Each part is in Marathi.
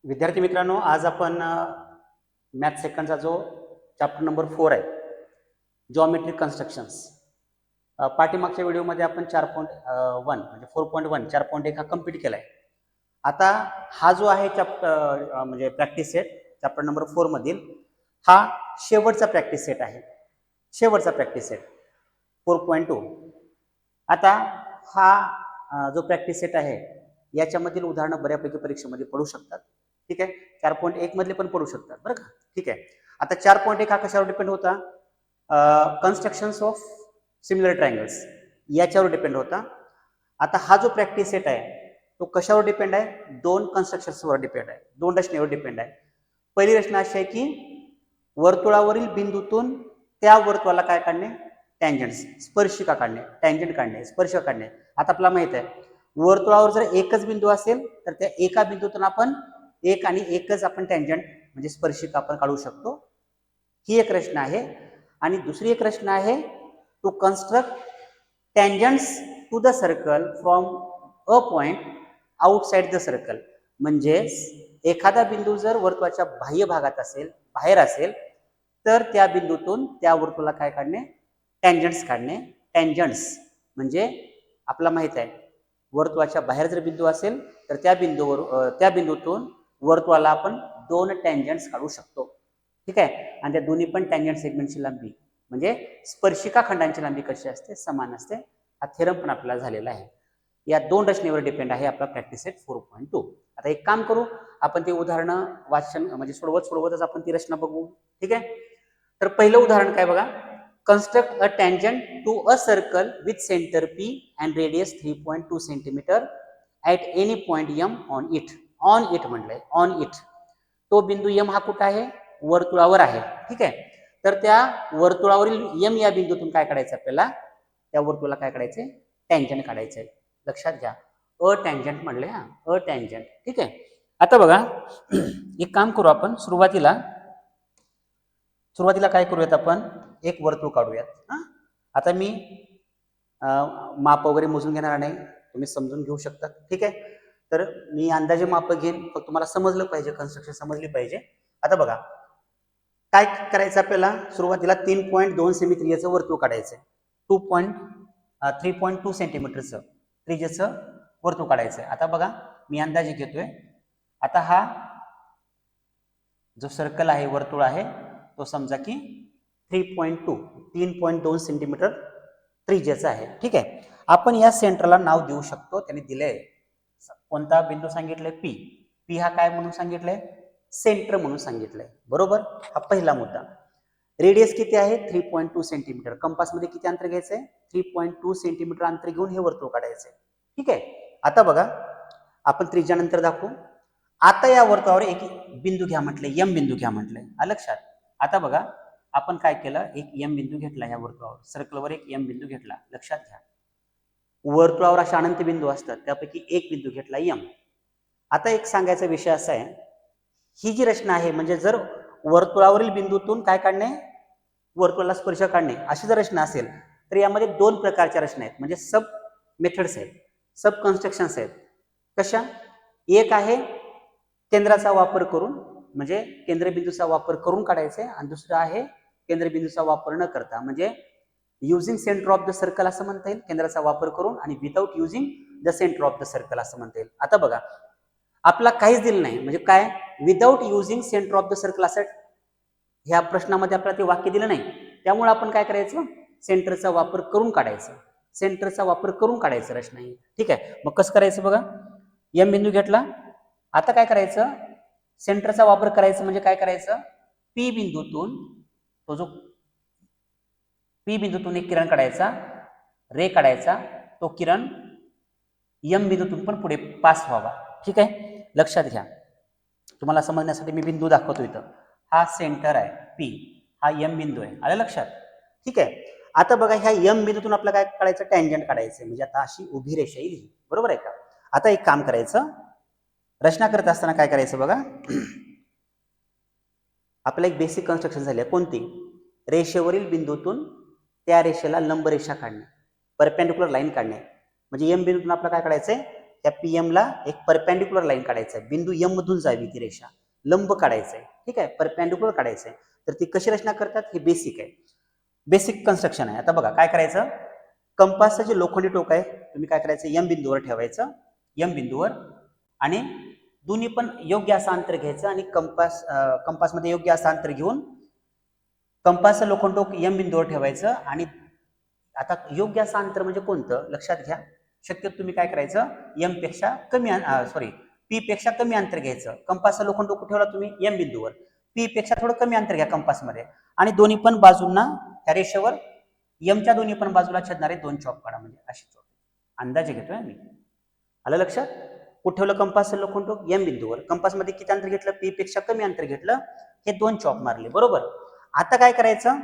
विद्यार्थी मित्रांनो, आज आपण मॅथ सेकंडचा जो चॅप्टर नंबर 4 आहे, जॉमेट्रिक कन्स्ट्रक्शन्स. पाठीमागच्या व्हिडिओमध्ये आपण 4.1 म्हणजे 4.1 4.1 हा कंप्लीट केला आहे. आता हा जो आहे चॅप्टर म्हणजे प्रॅक्टिस सेट चॅप्टर नंबर 4 मधील हा शेवटचा प्रॅक्टिस सेट आहे. शेवटचा प्रॅक्टिस सेट 4.2. आता हा जो प्रॅक्टिस सेट आहे याच्यामधील उदाहरणं बऱ्यापैकी परीक्षेमध्ये पडू शकतात. ठीक आहे, 4.1 मधले पण पडू शकतात बरं का. ठीक आहे, आता 4.1 हा कशावर डिपेंड होता? कन्स्ट्रक्शन्स ऑफ सिमिलर ट्रायंगल्स याच्यावर डिपेंड होता. आता हा जो प्रॅक्टिस सेट आहे तो कशावर डिपेंड आहे? दोन कन्स्ट्रक्शन्सवर डिपेंड आहे, दोन रचनेवर डिपेंड आहे. पहिली रचना अशी आहे की वर्तुळावरील बिंदूतून त्या वर्तुळाला काय काढणे? टँजंट्स, स्पर्शिका काढणे, टँजंट काढणे, स्पर्श काढणे. आता आपल्याला माहित आहे वर्तुळावर जर एकच बिंदू असेल तर त्या एका बिंदूतून आपण एक आणि एकच आपण टँजंट म्हणजे स्पर्शिका आपण काढू शकतो. ही एक रचना आहे. आणि दुसरी एक रचना आहे to construct tangents to the circle from a point outside the circle. म्हणजे एखादा बिंदू जर वर्तुळाच्या बाह्य भागात असेल, बाहेर असेल, तर त्या बिंदूतून त्या वर्तुळाला काय काढणे? टँजंट्स काढणे. टँजंट्स म्हणजे आपल्याला माहित आहे वर्तुळाच्या बाहेर जर बिंदू असेल तर त्या बिंदूतून वर्तुळाला आपण दोन टँजंट्स काढू शकतो. ठीक आहे, आणि त्या दोन्ही पण टँजंट सेगमेंटची लांबी म्हणजे स्पर्शिका खंडांची लांबी कशी असते? समान असते. हा थेरम पण आपल्याला झालेला आहे. या दोन रचनेवर डिपेंड आहे आपला प्रॅक्टिस सेट 4.2. आता एक काम करू, आपण ते उदाहरणं वाचन म्हणजे सोडवतच आपण ती रचना बघू. ठीक आहे, तर पहिलं उदाहरण काय बघा. construct a tangent to a circle with center P and radius 3.2 cm at any point M on it. On it म्हटलंय, on it. तो बिंदू M हा कुठं आहे? वर्तुळावर आहे. ठीक आहे, तर त्या वर्तुळावरील M या बिंदूतून काय काढायचं आपल्याला? त्या वर्तुळाला काय काढायचंय? टँजंट काढायचंय. लक्षात घ्या, अ टँजंट म्हणले. हा, अ टँजंट. ठीक आहे, आता बघा एक काम करू, आपण सुरुवातीला काय करूयात, आपण एक वर्तुळ काढूयात. आता मी माप वगैरे मोजून घेणार नाही, तुम्ही समजून घेऊ शकता. ठीक आहे, तर मी अंदाजे माप घेईन, फक्त तुम्हाला समजलं पाहिजे, कन्स्ट्रक्शन समजली पाहिजे. आता बघा काय करायचं आपल्याला. सुरुवातीला 3.2 सेमी त्रिज्याचं वर्तुळ काढायचं. 3.2 सेंटीमीटरचं त्रिज्याचं वर्तुळ काढायचं. आता बघा मी अंदाजे घेतोय. आता हा जो सर्कल आहे, वर्तुळ आहे, तो समजा की 3.2 सेंटीमीटर त्रिज्याचा आहे. ठीक आहे, आपण या सेंटरला नाव देऊ शकतो. त्याने दिलंय कोणता बिंदू सांगितलंय? पी. पी हा काय म्हणून सांगितलंय? सेंटर म्हणून सांगितलंय. बरोबर, हा पहिला मुद्दा. रेडियस किती आहे? 3.2 सेंटीमीटर. कंपास मध्ये किती अंतर घ्यायचंय? 3.2 सेंटीमीटर अंतर घेऊन हे वर्तुळ काढायचंय. ठीक आहे, आता बघा आपण त्रिज्यानंतर दाखवू. आता या वर्तुळावर एक बिंदू घ्या म्हटलंय, एम बिंदू घ्या म्हटलंय. लक्षात. आता बघा आपण काय केलं, एक एम बिंदू घेतला या वर्तुळावर, सर्कलवर एक एम बिंदू घेतला. लक्षात घ्या, वर्तुळावर असे अनंत बिंदू असतात, त्यापैकी एक बिंदू घेतला एम. आता एक सांगायचा विषय असा आहे, ही जी रचना आहे म्हणजे जर वर्तुळावरील बिंदूतून काय काढणे? वर्तुळाला स्पर्श काढणे, अशी जर रचना असेल तर यामध्ये दोन प्रकारच्या रचना आहेत, म्हणजे सब मेथड्स आहेत, सब कन्स्ट्रक्शन्स आहेत. कशा? एक आहे केंद्राचा वापर करून, म्हणजे केंद्रबिंदूचा वापर करून काढायचे, आणि दुसरं आहे केंद्रबिंदूचा वापर न करता, म्हणजे using centre of the circle असं म्हणता येईल, केंद्राचा वापर करून, आणि without using the centre of the circle असं म्हणता येईल. आता बघा आपला काहीच दिलं नाही, म्हणजे काय? Without using centre of the circle असं ह्या प्रश्नामध्ये आपल्याला ते वाक्य दिलं नाही. त्यामुळे आपण काय करायचं? सेंटरचा वापर करून काढायचं. सेंटरचा वापर करून काढायचं रचना ही. ठीक आहे, मग कसं करायचं बघा. एम बिंदू घेतला. आता काय करायचं? सेंटरचा वापर करायचं म्हणजे काय करायचं? पी बिंदूतून, तो जो पी बिंदूतून एक किरण काढायचा, रे काढायचा. तो किरण एम बिंदूतून पण पुढे पास व्हावा. ठीक आहे, लक्षात घ्या. तुम्हाला समजण्यासाठी मी बिंदू दाखवतो इथं. हा सेंटर आहे पी, हा एम बिंदू आहे. आलं लक्षात? ठीक आहे, आता बघा ह्या एम बिंदूतून आपल्याला काय काढायचं? टँजंट काढायचं. म्हणजे आता अशी उभी रेषा येईल, बरोबर आहे का? आता एक काम करायचं, रचना करत असताना काय करायचं बघा. आपल्याला एक बेसिक कन्स्ट्रक्शन झाली आहे. कोणती? रेषेवरील बिंदूतून त्या रेषेला लंब रेषा काढणे, परपेंडिक्युलर लाईन काढणे. म्हणजे एम बिंदूतून आपल्याला काय काढायचंय? त्या PM ला एक परपेंडिक्युलर लाईन काढायचं आहे, बिंदू M मधून जावी ती रेषा, लंब काढायचं आहे, ठीक आहे, परपेंडिक्युलर काढायचं आहे. तर ती कशी रचना करतात हे बेसिक आहे, बेसिक कन्स्ट्रक्शन आहे. आता बघा काय करायचं, कंपासचं जे लोखंडी टोक आहे तुम्ही काय करायचं, M बिंदूवर ठेवायचं, M बिंदूवर, आणि दोन्ही पण योग्य असं अंतर घ्यायचं आणि कंपासमध्ये योग्य असं अंतर घेऊन कंपासचं लोखंड टोक M बिंदूवर ठेवायचं. आणि आता योग्य असं अंतर म्हणजे कोणतं लक्षात घ्या, शक्यतो तुम्ही काय करायचं, M पेक्षा कमी P पेक्षा कमी अंतर घ्यायचं. कंपासचं लोखंड टोक ठेवला तुम्ही M बिंदूवर, P पेक्षा थोडं कमी अंतर घ्या कंपासमध्ये, आणि दोन्ही पण बाजूंना त्या रेषेवर Mच्या दोन्ही पण बाजूला छेदणारे 2 चॉप काढा, म्हणजे अशी चॉप. अंदाजे घेतोय मी, आलं लक्षात. कुठे ठेवलं कंपासचं लोखंड टोक M बिंदूवर, कंपासमध्ये किती अंतर घेतलं, P पेक्षा कमी अंतर घेतलं, हे 2 चॉप मारले, बरोबर. आता काय करायचं,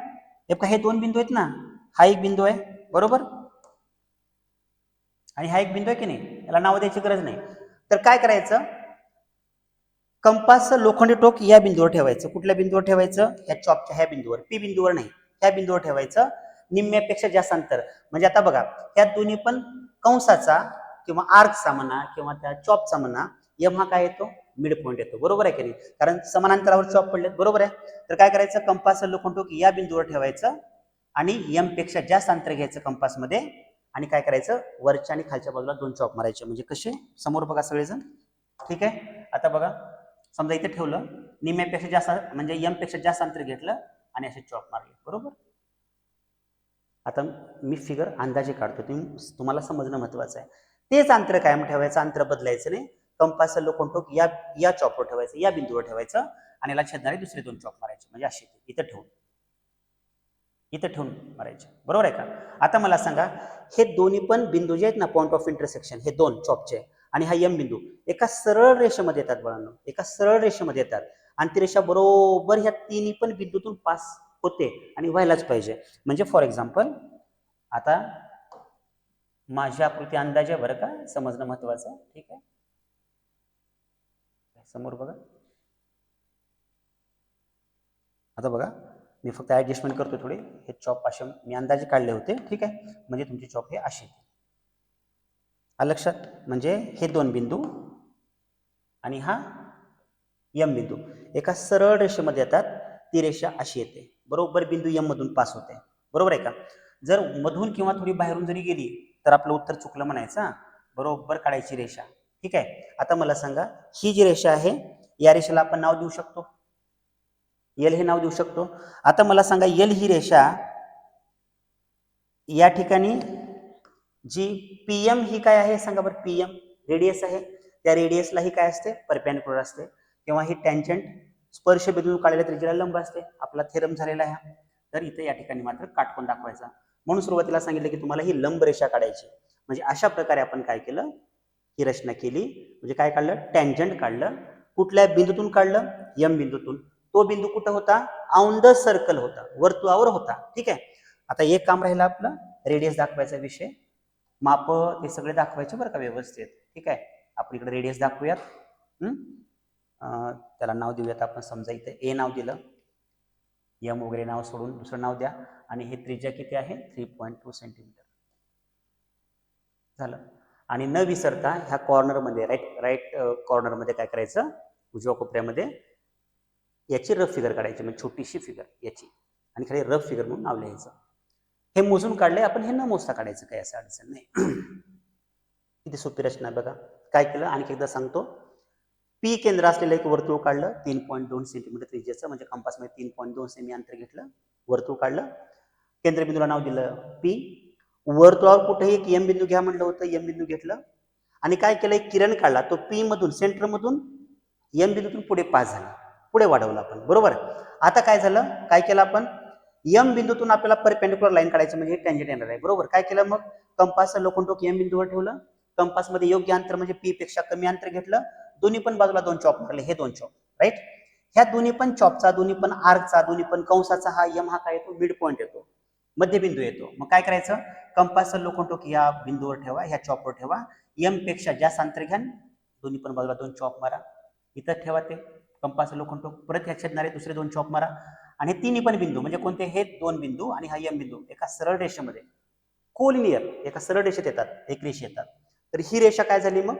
हे 2 बिंदू आहेत ना, हा एक बिंदू आहे बरोबर, आणि हा एक बिंदू आहे की नाही, याला नाव द्यायची गरज नाही. तर काय करायचं, कंपासचं लोखंडी टोक या बिंदूवर ठेवायचं. कुठल्या बिंदूवर ठेवायचं, या चॉपच्या ह्या बिंदूवर, P बिंदूवर नाही, ह्या बिंदूवर ठेवायचं, निम्म्यापेक्षा जास्त अंतर. म्हणजे आता बघा, ह्या दोन्ही पण कंसाचा किंवा आर्कचा म्हणा किंवा त्या चॉपचा म्हणा, M हा काय येतो, मिड पॉईंट येतो, बरोबर आहे की नाही, कारण समांतरावर चॉप पडलेत, बरोबर आहे. तर काय करायचं, कंपासचं लोखंड टोक या बिंदूवर ठेवायचं आणि M पेक्षा जास्त अंतर घ्यायचं कंपासमध्ये, आणि काय करायचं, वरच्या आणि खालच्या बाजूला 2 चॉप मारायचे. म्हणजे कसे, समोर बघा सगळेजण, ठीक आहे. आता बघा, समजा इथे ठेवलं, निम्म्यापेक्षा जास्त म्हणजे M पेक्षा जास्त अंतर घेतलं आणि असे चॉप मारले, बरोबर. आता मी फिगर अंदाजे काढतो, तुम्हाला समजणं महत्वाचं आहे. तेच अंतर कायम ठेवायचं, अंतर बदलायचं नाही. कंपासचं लोखंड टोक या चॉपवर ठेवायचं, या बिंदूवर ठेवायचं, आणि याला छेदणारे दुसरे 2 चॉप मारायचे, म्हणजे असे इथं ठेवून मारायचे, बरोबर आहे का. आता मला सांगा, हे दोन्ही पण बिंदू जे आहेत ना, पॉइंट ऑफ इंटरसेक्शन, हे 2 चॉपचे आणि हा M बिंदू एका सरळ रेषेमध्ये येतात बाळांनो, एका सरळ रेषेमध्ये येतात, आणि ती रेषा बरोबर ह्या तिन्ही पण बिंदूतून पास होते आणि व्हायलाच पाहिजे. म्हणजे फॉर एक्झाम्पल, आता माझी आकृती अंदाजे बरं का, समजणं महत्वाचं आहे, ठीक आहे. समोर बघा, आता बघा, मी फक्त ऍडजस्टमेंट करतो थोडी, हे चॉप असे मी अंदाजे काढले होते, ठीक आहे. म्हणजे तुमचे चॉप हे असे लक्षात, म्हणजे हे 2 बिंदू आणि हा M बिंदू एका सरळ रेषेमध्ये येतात, ती रेषा अशी येते, बरोबर बिंदू M मधून पास होते, बरोबर आहे का. जर मधून किंवा थोडी बाहेरून जरी गेली तर आपलं उत्तर चुकलं म्हणायचं, बरोबर काढायची रेषा, ठीक आहे. आता मला सांगा, ही जी रेषा आहे, या रेषेला आपण नाव देऊ शकतो, L हे नाव देऊ शकतो. आता मला सांगा, L ही रेषा या ठिकाणी जी PM ही काय आहे सांगा बरं, PM रेडियस आहे, त्या रेडियसला ही काय असते, परपेंडिक्युलर असते, किंवा ही टँजंट स्पर्श बिंदून काढलेल्या त्रिज्येला लंब असते. आपला थेरम झालेला आहे. तर इथे या ठिकाणी मात्र काटकोन दाखवायचा. म्हणून सुरुवातीला सांगितलं की तुम्हाला ही लंब रेषा काढायची. म्हणजे अशा प्रकारे आपण काय केलं, ही रचना केली. म्हणजे काय काढलं, टँजंट काढलं. कुठल्या बिंदूतून काढलं, M बिंदूतून. तो बिंदू कुठं होता, ऑन द सर्कल होता, वर्तुळावर होता, ठीक आहे. आता एक काम राहिलं आपलं, रेडियस दाखवायचा विषय, माप ते सगळे दाखवायचे बरं का व्यवस्थित, ठीक आहे. आपण इकडे रेडियस दाखवूयात, त्याला नाव देऊयात आपण, समजा इथे A नाव दिलं, M वगैरे नाव सोडून दुसरं नाव द्या, आणि हे त्रिज्या किती आहे, 3.2 सेंटीमीटर झालं. आणि न विसरता ह्या कॉर्नरमध्ये राईट कॉर्नरमध्ये काय करायचं, उजव्या कोपऱ्यामध्ये याची रफ फिगर काढायची, म्हणजे छोटीशी फिगर याची, आणि खाली रफ फिगर म्हणून नाव लिहायचं. हे मोजून काढले आपण, हे न मोजता काढायचं, काही असं अडचण नाही. किती सोपी रचना बघा. काय केलं आणखी एकदा सांगतो, P केंद्र असलेलं एक वर्तुळ काढलं, 3.2 सेंटीमीटर त्रिज्याचं, म्हणजे कंपासमध्ये 3.2 सेमी अंतर घेतलं, वर्तुळ काढलं, केंद्रबिंदूला नाव दिलं P. वर्तुळावर कुठेही एक M बिंदू घ्या म्हटलं होतं, M बिंदू घेतलं, आणि काय केलं, एक किरण काढला, तो P मधून, सेंटर मधून M बिंदूतून पुढे पास झाला, पुढे वाढवलं आपण, बरोबर. आता काय झालं, काय केलं आपण, M बिंदूतून आपल्याला परपेंडिक्युलर लाईन काढायचं, म्हणजे टँजंट येणार आहे, बरोबर. काय केलं मग, कंपासचं लोखंड टोक M बिंदूवर ठेवलं, कंपासमध्ये योग्य अंतर म्हणजे P पेक्षा कमी अंतर घेतलं, दोन्ही पण बाजूला 2 चॉप मारले, हे 2 चॉप, राईट. ह्या दोन्ही पण चॉपचा, दोन्ही पण आर्कचा, दोन्ही पण कंसाचा हा M हा काय येतो, मिड पॉईंट येतो, मध्यबिंदू येतो. मग काय करायचं, कंपासचं लोखंड टोक या बिंदूवर ठेवा, ह्या चॉपवर ठेवा, M पेक्षा जास्त अंतर घ्या, दोन्ही पण बाजूला 2 चॉप मारा, इथं ठेवा ते कंपासचं लोखंड टोक, परत ह्या छेदणारे दुसरे 2 चॉप मारा, आणि हे तिन्ही पण बिंदू म्हणजे कोणते, हे 2 बिंदू आणि हा M बिंदू एका सरळ रेषेमध्ये कोलिनियर, एका सरळ रेषेत येतात, एक रेषेत येतात. तर ही रेषा काय झाली मग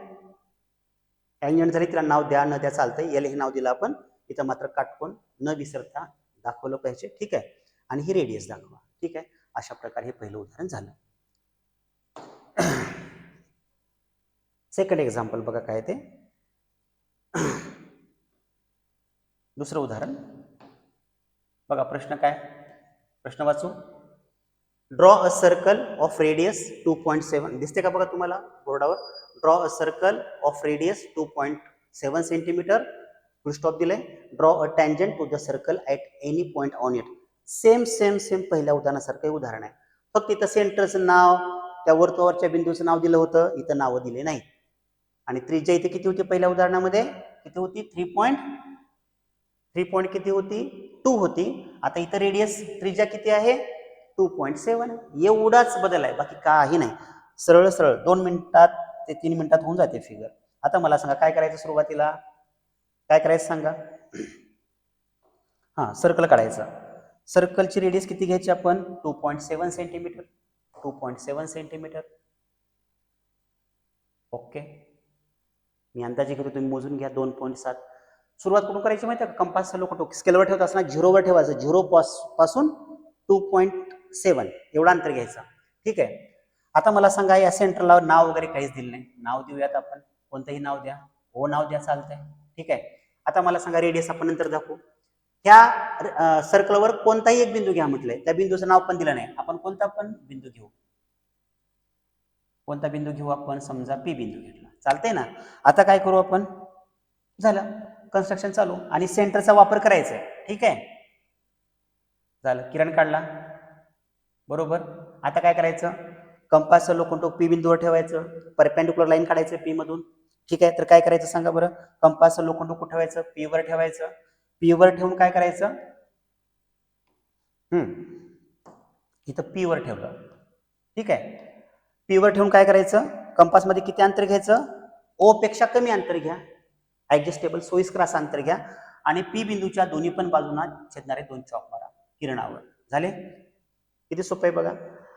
टँजंट झाली, तिला नाव द्या न द्या चालतंय, एल हे नाव दिलं आपण, इथं मात्र काटकोन न विसरता दाखवलं पाहिजे, ठीक आहे. आणि ही रेडियस दाखवा, ठीक आहे. अशा प्रकारे हे पहिलं उदाहरण झालं. सेकंड एक्झाम्पल बघा काय ते. दुसरं उदाहरण बघा. प्रश्न काय, प्रश्न वाचू. Draw a circle of radius 2.7 दिसते का बघा तुम्हाला बोर्डावर. Draw a circle of radius 2.7 centimetre, full stop दिले. Draw a tangent to the circle at any point on it. Same same same पहिल्या उदाहरणासारखं उदाहरण आहे, फक्त इथं सेंटरचं नाव, त्या वर्तुळावरच्या बिंदूचं नाव दिलं होतं, इथं नावं दिले नाही. आणि त्रिज्या इथे किती होती पहिल्या उदाहरणामध्ये, किती होती, 3 किती होती, 2 होती. आता इथं रेडियस त्रिज्या किती आहे, 2.7. एवढाच बदल आहे, बाकी काही नाही. सरळ सरळ 2 मिनिटात ते 3 मिनिटात होऊन जाते फिगर. आता मला सांगा काय करायचं, सुरुवातीला काय करायचं सांगा. हा, सर्कल काढायचा. सर्कलची रेडियस किती घ्यायची आपण, 2.7 सेंटीमीटर. 2.7 सेंटीमीटर. ओके, मी अंदाजे घेतो, तुम्ही मोजून घ्या. 2.7. सुरुवात कुठून करायची माहिती आहे का, कंपासचा लोक स्केलवर ठेवत असताना 0वर ठेवायचं. 0 पासून 2.7 एवढं अंतर घ्यायचं, ठीक आहे. आता मला सांगा या सेंटरला नाव वगैरे काहीच दिलं नाही. नाव देऊयात आपण, कोणतंही नाव द्या, ओ नाव द्या चालतंय, ठीक आहे. आता मला सांगा रेडियस आपण नंतर दाखवू. ह्या सर्कलवर कोणताही एक बिंदू घ्या म्हटलंय, त्या बिंदूचं नाव पण दिलं नाही. आपण कोणता पण बिंदू घेऊ, कोणता बिंदू घेऊ आपण, समजा पी बिंदू घेतला, चालतंय ना. आता काय करू आपण, झालं कन्स्ट्रक्शन चालू, आणि सेंटरचा वापर करायचा आहे, ठीक आहे. झालं, किरण काढला, बरोबर. आता काय करायचं, कंपासचा लोखंड पी बिंदूवर ठेवायचं, परपेंडिक्युलर लाईन काढायचं पी मधून, ठीक आहे. तर काय करायचं सांगा बरं, कंपासचा लोखंड कुठं ठेवायचं, पी वर ठेवायचं. पी वर ठेवून काय करायचं, इथं पी वर ठेवलं, ठीक आहे. पी वर ठेवून काय करायचं, कंपास मध्ये किती अंतर घ्यायचं, ओ पेक्षा कमी अंतर घ्या, ऍडजस्टेबल सोयीस्कर असं अंतर घ्या, आणि पी बिंदूच्या दोन्ही पण बाजूंना छेदणारे 2 चॉप मारा किरणावर. झाले, किती सोपं आहे बघा.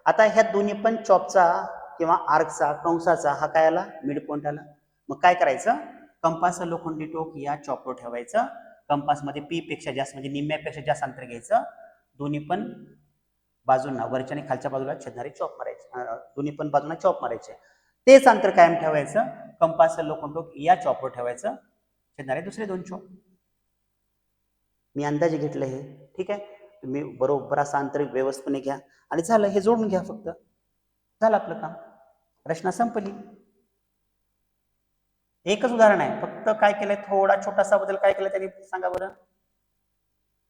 आता ह्या दोन्ही पण चॉपचा किंवा आर्कचा कंसाचा हा काय आला, मिड पॉइंट आला. मग काय करायचं, कंपासचं लोखंडी टोक या चॉपवर ठेवायचं. कंपास मध्ये पी पेक्षा जास्त म्हणजे निम्म्यापेक्षा जास्त अंतर घ्यायचं. दोन्ही पण बाजूंना, वरच्या आणि खालच्या बाजूला छेदणारे चॉप मारायचे, दोन्ही पण बाजूंना चॉप मारायचे. तेच अंतर कायम ठेवायचं. कंपासचं लोखंड टोक या चॉपवर ठेवायचं, छेदणारे दुसरे 2 चॉप. मी अंदाजे घेतलं हे, ठीक आहे. तुम्ही बरोबर असं अंतर व्यवस्थितपणे घ्या आणि झालं, हे जोडून घ्या फक्त, झालं आपलं काम, रचना संपली. एकच उदाहरण आहे, फक्त काय केलंय, थोडा छोटासा बदल काय केलं त्यांनी सांगा बरं.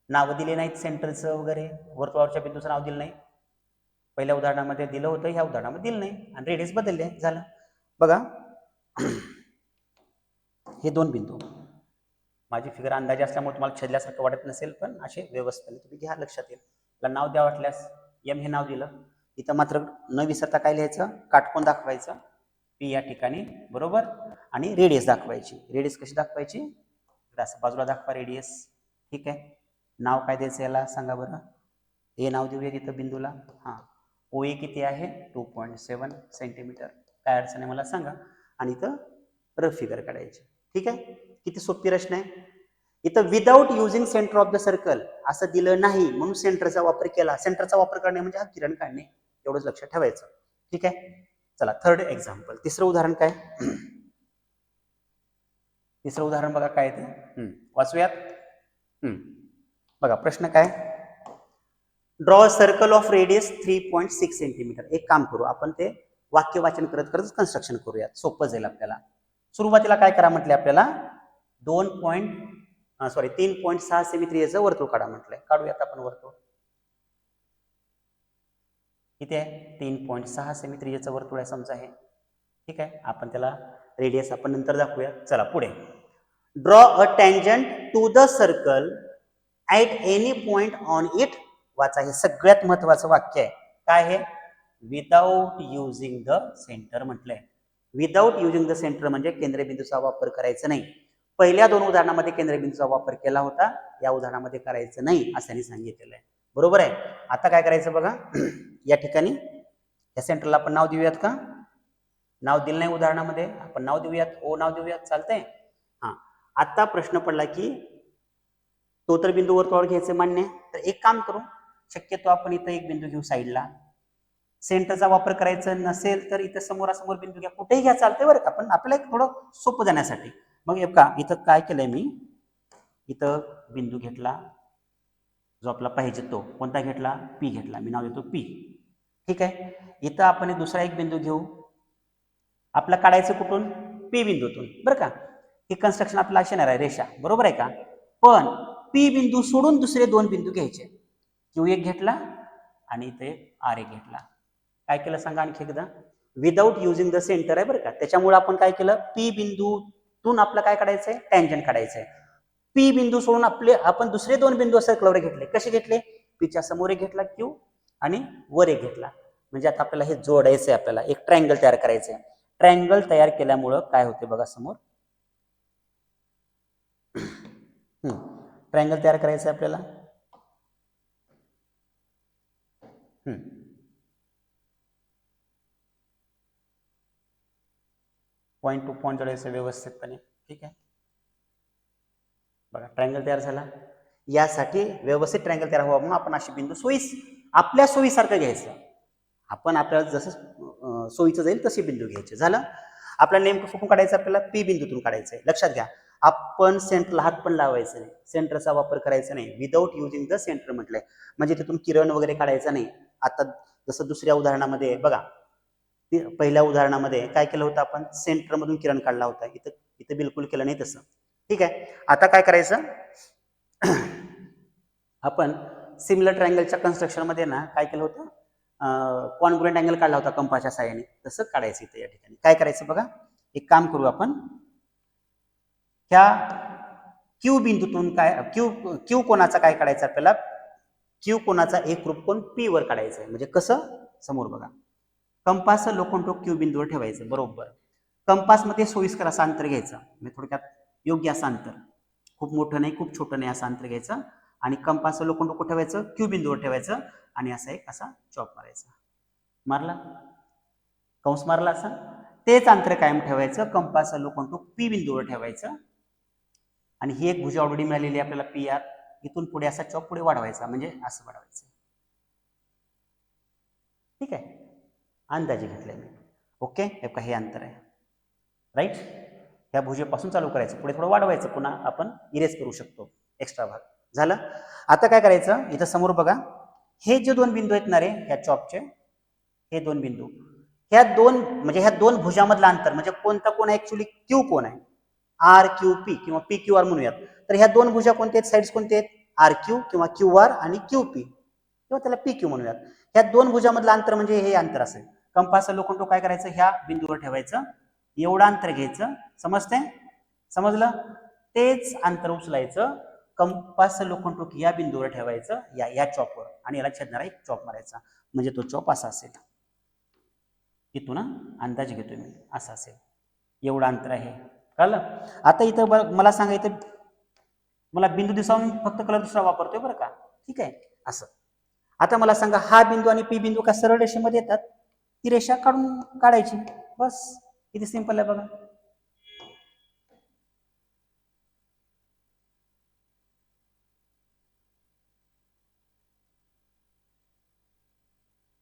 नाव दिले नाहीत सेंटरचं वगैरे, वर्तुळावरच्या बिंदूचं नाव दिलं नाही. पहिल्या उदाहरणामध्ये दिलं होतं, ह्या उदाहरणामध्ये दिलं नाही, आणि रेडियस बदलले. झालं बघा. हे 2 बिंदू, माझी फिगर अंदाजे असल्यामुळे तुम्हाला छेदल्यासारखं वाटत नसेल, पण असे व्यवस्थित तुम्ही घ्या, लक्षात येईल. त्याला नाव द्या वाटल्यास, एम हे नाव दिलं. इथं मात्र न विसरता काय लिहायचं, काटकोन दाखवायचं पी या ठिकाणी, बरोबर. आणि रेडियस दाखवायची. रेडियस कशी दाखवायची, असं बाजूला दाखवा रेडियस, ठीक आहे. नाव काय द्यायचं याला सांगा बरं. ए नाव देऊया तिथं बिंदूला. हां, ओ ए किती आहे, 2.7 सेंटीमीटर. काय अडचण आहे मला सांगा. आणि इथं रफ फिगर काढायची, ठीक आहे. किती सोपी रचना आहे. इथं without using centre of the circle असं दिलं नाही, म्हणून सेंटरचा वापर केला. सेंटरचा वापर करणे म्हणजे हा किरण काढणे, एवढंच लक्षात ठेवायचं, ठीक आहे. चला थर्ड एक्झाम्पल, तिसरं उदाहरण काय. तिसरं उदाहरण बघा काय ते, वाचूयात. बघा प्रश्न काय, draw circle of radius 3.6 centimetre. एक काम करू आपण, ते वाक्य वाचन करत करत कन्स्ट्रक्शन करूयात, सोपं जाईल आपल्याला. सुरुवातीला काय करा म्हटले आपल्याला, 3.6 सेमी त्रिज्याचं वर्तुळ काढा म्हटलंय. काढूयात आपण वर्तुळ. किती आहे, 3.6 सेमी त्रिज्याचं वर्तुळ आहे समजा हे, ठीक आहे. आपण त्याला रेडियस आपण नंतर दाखवूया. चला पुढे. Draw a tangent to the circle at any point on it. वाचा, हे सगळ्यात महत्वाचं वाक्य आहे. काय हे, विदाउट युजिंग द सेंटर म्हटलंय. विदाउट युजिंग द सेंटर म्हणजे केंद्रबिंदूचा वापर करायचा नाही. पहिल्या 2 उदाहरणामध्ये केंद्रबिंदूचा वापर केला होता, या उदाहरणामध्ये करायचं नाही असं त्यांनी सांगितलेलं आहे, बरोबर आहे. आता काय करायचं बघा, या ठिकाणी या सेंटरला आपण नाव देऊयात का, नाव दिलं नाही उदाहरणामध्ये, आपण नाव देऊयात, ओ नाव देऊयात, चालतंय. हा, आता प्रश्न पडला की तो तर बिंदू वर्तुळावर घ्यायचं मान्य, तर एक काम करू, शक्यतो आपण इथं एक बिंदू घेऊ साईडला. सेंटरचा वापर करायचा नसेल तर इथं समोरासमोर बिंदू घ्या, कुठेही घ्या, चालतंय बरं का, पण आपल्याला एक थोडं सोपं जाण्यासाठी. मग इथं काय केलंय मी, इथं बिंदू घेतला जो आपला पाहिजे तो, कोणता घेतला, पी घेतला, मी नाव देतो पी. ठीक आहे, इथं आपण दुसरा एक बिंदू घेऊ, आपला काढायचं कुठून, पी बिंदूतून, बरं का. हे कन्स्ट्रक्शन आपलं असणार आहे, रेषा, बरोबर आहे का. पण पी बिंदू सोडून दुसरे दोन बिंदू घ्यायचे, क्यू एक घेतला आणि इथे आर एक घेतला. काय केलं सांगा आणखी एकदा, विदाऊट युजिंग द सेंटर आहे बरं का. त्याच्यामुळे आपण काय केलं, पी बिंदूतून आपलं काय काढायचंय, टँजंट काढायचंय. पी बिंदू सोडून आपण दुसरे दोन बिंदू सर्कलवर घेतले, कसे घेतले, पीच्या समोर एक घेतला क्यू आणि वर एक घेतला. म्हणजे आता आपल्याला हे जोडायचंय, आपल्याला एक ट्रायंगल तयार करायचंय. ट्रायंगल तयार केल्यामुळं काय होते बघा समोर, ट्रायंगल तयार करायचंय आपल्याला. पॉईंट टू पॉईंट जोडायचं व्यवस्थितपणे. ठीक आहे, बघा ट्रायंगल तयार झाला. यासाठी व्यवस्थित ट्रायंगल तयार व्हावा म्हणून आपण अशी बिंदू आपल्या सोयीसारखं घ्यायचं. आपण आपल्याला जसं सोयीचं जाईल तसे बिंदू घ्यायचे. झालं, आपल्याला नेमकं कुठून काढायचं, आपल्याला पी बिंदूतून काढायचंय. लक्षात घ्या, आपण सेंटरला हात पण लावायचा नाही, सेंटरचा वापर करायचा नाही, विदाऊट युजिंग द सेंटर म्हटलंय, म्हणजे तिथून किरण वगैरे काढायचा नाही. आता जसं दुसऱ्या उदाहरणामध्ये बघा, पहिल्या उदाहरणामध्ये काय केलं होतं, आपण सेंटर मधून किरण काढला होता, इथं बिलकुल केलं नाही तसं. ठीक आहे, आता काय करायचं, आपण सिमिलर ट्रायंगलच्या कन्स्ट्रक्शन मध्ये ना काय केलं होतं, कॉन्ग्रुएंट अँगल काढला होता कंपासच्या साहाय्याने, तसं काढायचं. इथे या ठिकाणी काय करायचं बघा, एक काम करू आपण, ह्या क्यू बिंदूतून काय क्यू कोणाचा काय काढायचं आपल्याला, क्यू कोणाचा एक रूप कोण पी वर काढायचं आहे. म्हणजे कसं, समोर बघा, कंपास लोखंड क्यू बिंदूवर ठेवायचं, बरोबर. कंपास मध्ये सोयीस्कर असं अंतर घ्यायचं, म्हणजे थोडक्यात योग्य असं अंतर, खूप मोठं नाही खूप छोटं नाही असं अंतर घ्यायचं, आणि कंपास लोखंड कुठं ठेवायचं, क्यू बिंदूवर ठेवायचं, आणि असा एक असा चॉप मारायचा, मारला कंस मारला असा, तेच अंतर कायम ठेवायचं, कंपास लोखंड पी बिंदूवर ठेवायचं, आणि ही एक भुजा ऑलरेडी मिळालेली आपल्याला पी आर, इथून पुढे असा चॉप पुढे वाढवायचा, म्हणजे असं वाढवायचं. ठीक आहे, अंदाजे घेतलंय मी. ओके, हे अंतर आहे, राईट. ह्या भुजेपासून चालू करायचं, पुढे थोडं वाढवायचं, पुन्हा आपण इरेज करू शकतो एक्स्ट्रा भाग. झालं, आता काय करायचं, इथं समोर बघा, हे जे दोन बिंदू आहेत ना रे, ह्या चॉपचे हे दोन बिंदू, ह्या दोन भुजामधलं अंतर म्हणजे कोणता कोण आहे, ऍक्च्युली क्यू कोण आहे, आर क्यू पी किंवा पी क्यू आर म्हणूयात. तर ह्या दोन भुजा कोणत्या आहेत, साइड्स कोणते आहेत, आर क्यू किंवा क्यू आर आणि क्यू पी किंवा त्याला पी क्यू म्हणूयात. ह्या दोन भुजामधलं अंतर म्हणजे हे अंतर असेल. कंपास लोखंड काय करायचं, ह्या बिंदूवर ठेवायचं, एवढं अंतर घ्यायचं, समजतंय, समजलं. तेच अंतर उचलायचं, कंपास लोखंड या बिंदूवर ठेवायचं, या चॉपवर, आणि याला छेदणारा एक चॉप मारायचा, म्हणजे तो चॉप असा असेल. इथून अंदाज घेतोय मी, असा असेल, एवढं अंतर आहे, कळलं. आता इथं मला सांगा, इथं मला बिंदू दिसावून फक्त कलर दुसरा वापरतोय बरं का. ठीक आहे, असं. आता मला सांगा, हा बिंदू आणि पी बिंदू का सरळ रेषेमध्ये येतात, ती रेषा काढायची, बस. किती सिंपल आहे बघा.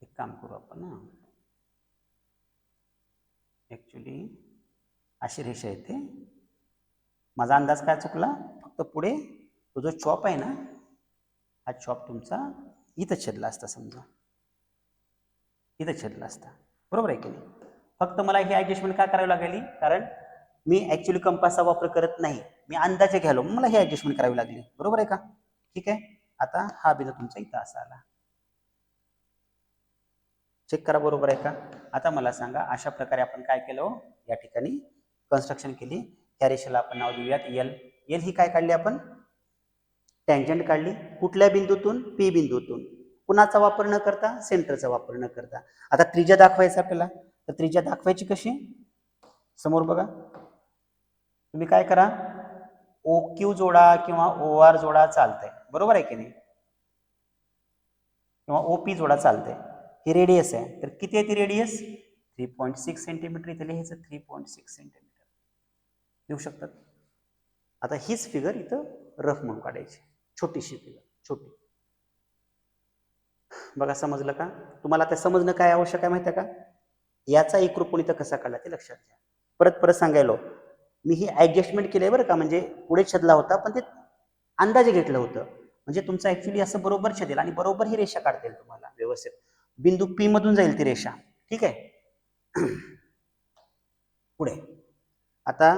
एक काम करू आपण ना, ऍक्च्युली अशी रेषा येते, माझा अंदाज काय चुकला, फक्त पुढे तो जो चॉप आहे ना, हा चॉप तुमचा इथं छेदला असता, समजा इथं छेदला असता, बरोबर आहे की नाही. फक्त मला हे ऍडजस्टमेंट काय करावी लागली, कारण मी ऍक्च्युली कंपासचा वापर करत नाही, मी अंदाजे घ्यालो, मला हे ऍडजस्टमेंट करावी लागली, बरोबर आहे का. ठीक आहे, आता हा बिंदू तुमचा इथं असा आला, चेक करा बरोबर आहे का. आता मला सांगा, अशा प्रकारे आपण काय केलं, या ठिकाणी कन्स्ट्रक्शन केली. त्या रेषेला आपण नाव देऊयात एल. एल ही काय काढली आपण, टँजंट काढली, कुठल्या बिंदूतून, पी बिंदूतून, कुणाचा वापर न करता, सेंटरचा वापर न करता. आता त्रिज्या दाखवायचा आपल्याला, तर त्रिज्या दाखवायची कशी, समोर बघा, तुम्ही काय करा, ओ क्यू जोडा किंवा ओ आर जोडा, चालतंय, बरोबर आहे की नाही, किंवा ओ पी जोडा, चालतंय. ही रेडियस आहे, तर किती आहे ती रेडियस, 3.6 सेंटीमीटर इथे लिहायचं 3.6 सेंटीमीटर लिहू शकतात. आता हीच फिगर इथं रफ म्हणून काढायची, छोटीशी फिगर, छोटी. बघा समजलं का? तुम्हाला आता समजणं काय आवश्यक आहे माहिती आहे का? याचा एक रूप इथं कसा काढला ते लक्षात घ्या. परत सांगायलो, मी ही ऍडजस्टमेंट केली बरं का, म्हणजे पुढे छेदला होता पण ते अंदाजे घेतलं होतं, म्हणजे तुमचं ऍक्च्युली असं बरोबर छेदेल आणि बरोबर ही रेषा काढता येईल तुम्हाला व्यवस्थित. बिंदू पी मधून जाईल ती रेषा. ठीक आहे. पुढे आता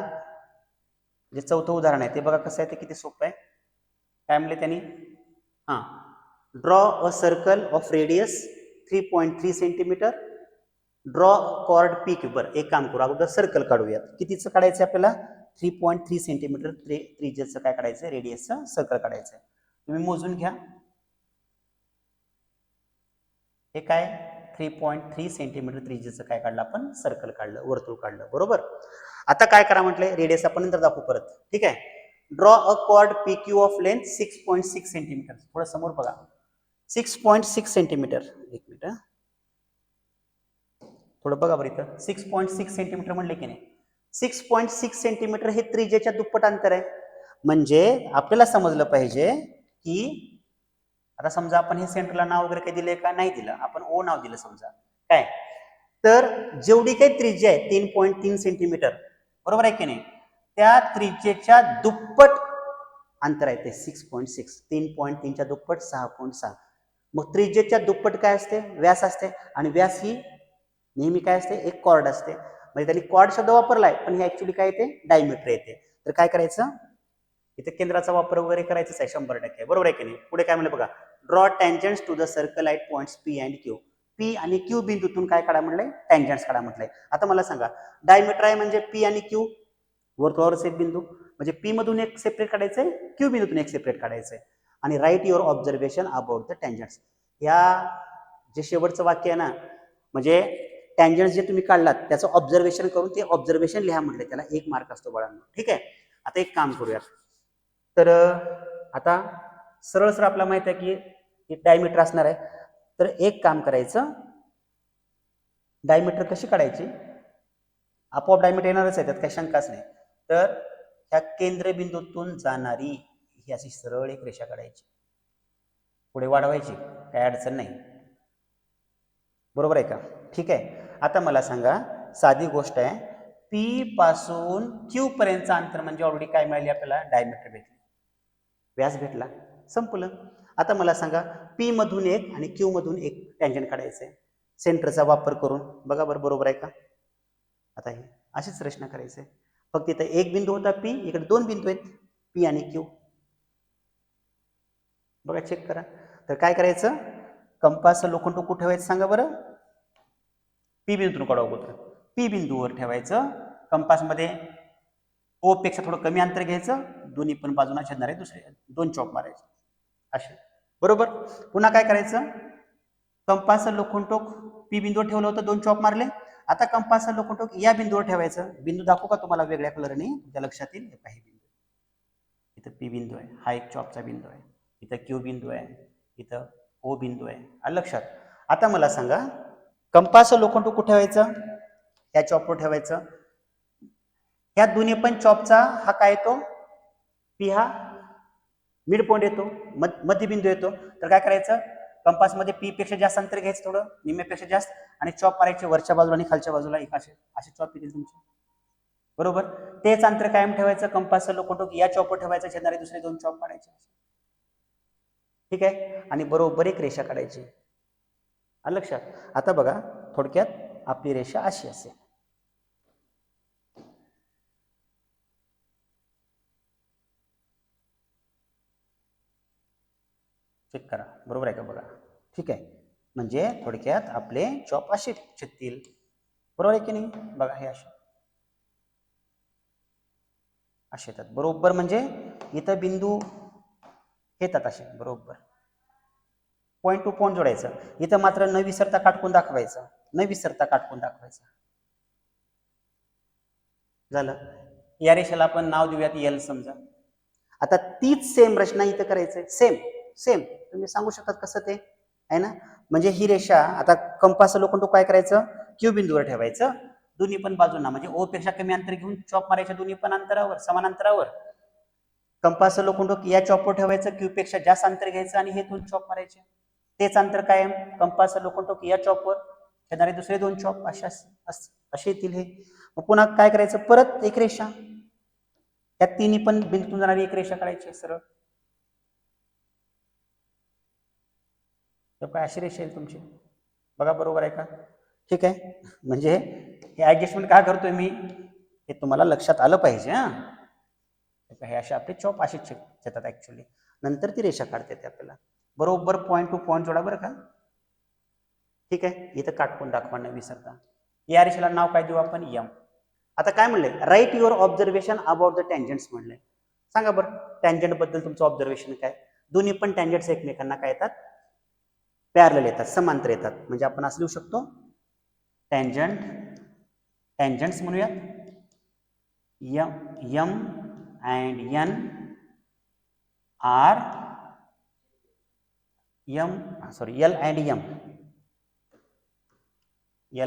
जे चौथं उदाहरण आहे ते बघा कसं आहे, ते किती सोपं आहे. काय म्हणले त्यांनी? हा, draw a circle of radius 3.3 centimetre, draw chord P Q. बरं, एक काम करू, अगोदर सर्कल काढूयात. कितीचं काढायचं आपल्याला? 3.3 सेंटीमीटर त्रिज्येचं काय काढायचं? रेडियसचं सर्कल काढायचं आहे. तुम्ही मोजून घ्या. हे काय 3.3 सेंटीमीटर त्रिज्येचं काय काढलं आपण? सर्कल काढलं, वर्तुळ काढलं. बरोबर. आता काय करा म्हटलंय? रेडियस आपण नंतर दाखवू परत. ठीक आहे. Draw a cord P Q of length 6.6 centimetre. थोडं समोर बघा. 6.6 सेंटीमीटर. एक मिनिट, थोडं बघा बरं इथं. 6.6 सेंटीमीटर म्हणले की नाही? 6.6 सेंटीमीटर हे त्रिज्येच्या दुप्पट अंतर आहे. म्हणजे आपल्याला समजलं पाहिजे की आता समजा आपण हे सेंटरला नाव वगैरे काही दिले का? नाही दिलं. आपण ओ नाव दिलं समजा. काय तर जेवढी काही त्रिज्या आहे 3.3 सेंटीमीटर, बरोबर आहे की नाही? त्या त्रिज्येच्या दुप्पट अंतर आहे ते 6.6. 3.3 च्या दुप्पट 6.6. मग त्रिज्येच्या दुप्पट काय असते? व्यास असते. आणि व्यास ही नेहमी काय असते? एक कॉर्ड असते. म्हणजे त्यांनी कॉर्ड शब्द वापरलाय पण हे ऍक्च्युली काय येते? डायमीटर येते. तर काय करायचं? इथे केंद्राचा वापर वगैरे करायचाच आहे 100%. बरोबर आहे की नाही? पुढे काय म्हणलं बघा. Draw tangents to the circle at points P and Q. P आणि क्यू बिंदूतून काय काढा म्हटलंय? टँजंट्स काढा म्हटलंय. आता मला सांगा, डायमीटर आहे म्हणजे पी आणि क्यू, वर्तुळावरच एक बिंदू, म्हणजे पी मधून एक सेपरेट काढायचंय, क्यू बिंदूतून एक सेपरेट काढायचंय. आणि write your observation about the tangents. या जे शेवटचं वाक्य आहे ना, म्हणजे टँजंट्स जे तुम्ही काढलात त्याचं ऑब्झर्वेशन करून ते ऑब्झर्वेशन लिहा म्हटलंय. त्याला 1 मार्क असतो बाळांनो. ठीक आहे. आता एक काम करूया. तर आता सरळ सरळ आपल्याला माहित आहे की डायमीटर असणार आहे. तर एक काम करायचं, डायमीटर कशी काढायची? आपोआप डायमीटर येणारच आहे, त्यात काही शंकाच नाही. तर ह्या केंद्रबिंदूतून जाणारी ही अशी सरळ एक रेषा काढायची, पुढे वाढवायची, काही अडचण नाही. बरोबर आहे का? ठीक आहे. आता मला सांगा, साधी गोष्ट आहे, पी पासून क्यू पर्यंतचं अंतर म्हणजे ऑलरेडी काय मिळाली आपल्याला? डायमीटर भेटली, व्यास भेटला, संपलं. आता मला सांगा, पी मधून एक आणि क्यू मधून एक टँजंट काढायचंय सेंटरचा वापर करून. बघा बरं, बरोबर आहे का? आता हे अशीच रचना करायचंय. फक्त इथं एक बिंदू होता पी, इकडे 2 बिंदू आहेत पी आणि क्यू. बघा, चेक करा. तर काय करायचं? कंपास लोखंड कुठे ठेवायचं सांगा बरं? पी बिंदूतून काढू अगोदर. पी बिंदूवर ठेवायचं. कंपास मध्ये ओ पेक्षा थोडं कमी अंतर घ्यायचं, दोन्ही पण बाजूला छेदणारे दुसरे 2 चॉप मारायचे असे. बरोबर. पुन्हा काय करायचं? कंपास लोखंडटोक पी बिंदूवर ठेवलं होतं, 2 चॉप मारले. आता कंपास लोखंडटोक या बिंदूवर ठेवायचं. बिंदू दाखवू का तुम्हाला वेगळ्या कलरने? तुमच्या लक्षात येईल. हे पाहिजे बिंदू, इथं पी बिंदू आहे, हा एक चॉपचा बिंदू आहे. इथं क्यू बिंदू आहे, इथं ओ बिंदू आहे. आलं लक्षात? आता मला सांगा, कंपास लोखंड कुठे ठेवायचं? या चॉपवर ठेवायचं. ह्या दोन्ही पण चॉपचा हा काय येतो? पी हा मिड पॉइंट येतो, मध्यबिंदू येतो. तर काय करायचं? कंपास मध्ये पी पेक्षा जास्त अंतर घ्यायचं, थोडं निम्म्यापेक्षा जास्त, आणि चॉप मारायचे वरच्या बाजूला आणि खालच्या बाजूला. एक असे चॉप येतील तुमचे. बरोबर. तेच अंतर कायम ठेवायचं. कंपास लोखंड या चॉपवर ठेवायचं, छेदणारे दुसरे 2 चॉप काढायचे. ठीक आहे. आणि बरोबर एक रेषा काढायची. आलं लक्षात? आता बघा, थोडक्यात आपली रेषा अशी असेल. चेक करा, बरोबर आहे का? बघा. ठीक आहे. म्हणजे थोडक्यात आपले चॉप असे छेदतील. बरोबर आहे की नाही? बघा, हे असे येतात. बरोबर. म्हणजे इथं बिंदू येतात असे बरोबर. पॉईंट टू पॉईंट जोडायचं. इथं मात्र न विसरता काटकोन दाखवायचं, न विसरता काटकोन दाखवायचं. झालं. या रेषेला आपण नाव देऊयात एल समजा. आता तीच सेम रचना इथं करायचंय. सेम सेम तुम्ही सांगू शकतात कसं ते आहे ना? म्हणजे ही रेषा, आता कंपास लोखंड काय करायचं? क्यू बिंदूवर ठेवायचं, दोन्ही पण बाजूंना, म्हणजे ओ पेक्षा कमी अंतर घेऊन चॉप मारायच्या दोन्ही पण अंतरावर, समान अंतरावर. कंपास लोखंड या चॉपवर ठेवायचं, क्यू पेक्षा जास्त अंतर घ्यायचं आणि हे दोन चॉप मारायचे. तेच अंतर कायम कंपास लोखंड या चॉपवर येणारे दुसरे दोन चॉप असे येतील हे. मग पुन्हा काय करायचं, परत एक रेषा, या तिन्ही पण बिंदूतून जाणारी एक रेषा काढायची सरळ. काय अशी रेषा येईल तुमची, बघा बरोबर आहे का? ठीक आहे. म्हणजे हे ऍडजस्टमेंट का करतोय मी, हे तुम्हाला लक्षात आलं पाहिजे. हे असे आपले चॉप असेच येतात ऍक्च्युली. नंतर ती रेषा काढता येते आपल्याला, बरोबर पॉईंट टू पॉईंट जोडा बरं का. ठीक आहे, इथं काटकोन दाखवा न विसरता. या रेषेला नाव काय देऊ आपण, यम. आता काय म्हणले, write your observation about the tangents म्हणले. सांगा बरं टँजंट बद्दल तुमचं ऑब्झर्वेशन काय. दोन्ही पण टँजंट्स एकमेकांना काय येतात, पॅरलल येतात, समांतर येतात. म्हणजे आपण असं लिहू शकतो, टँजंट्स म्हणूयात, M and N are L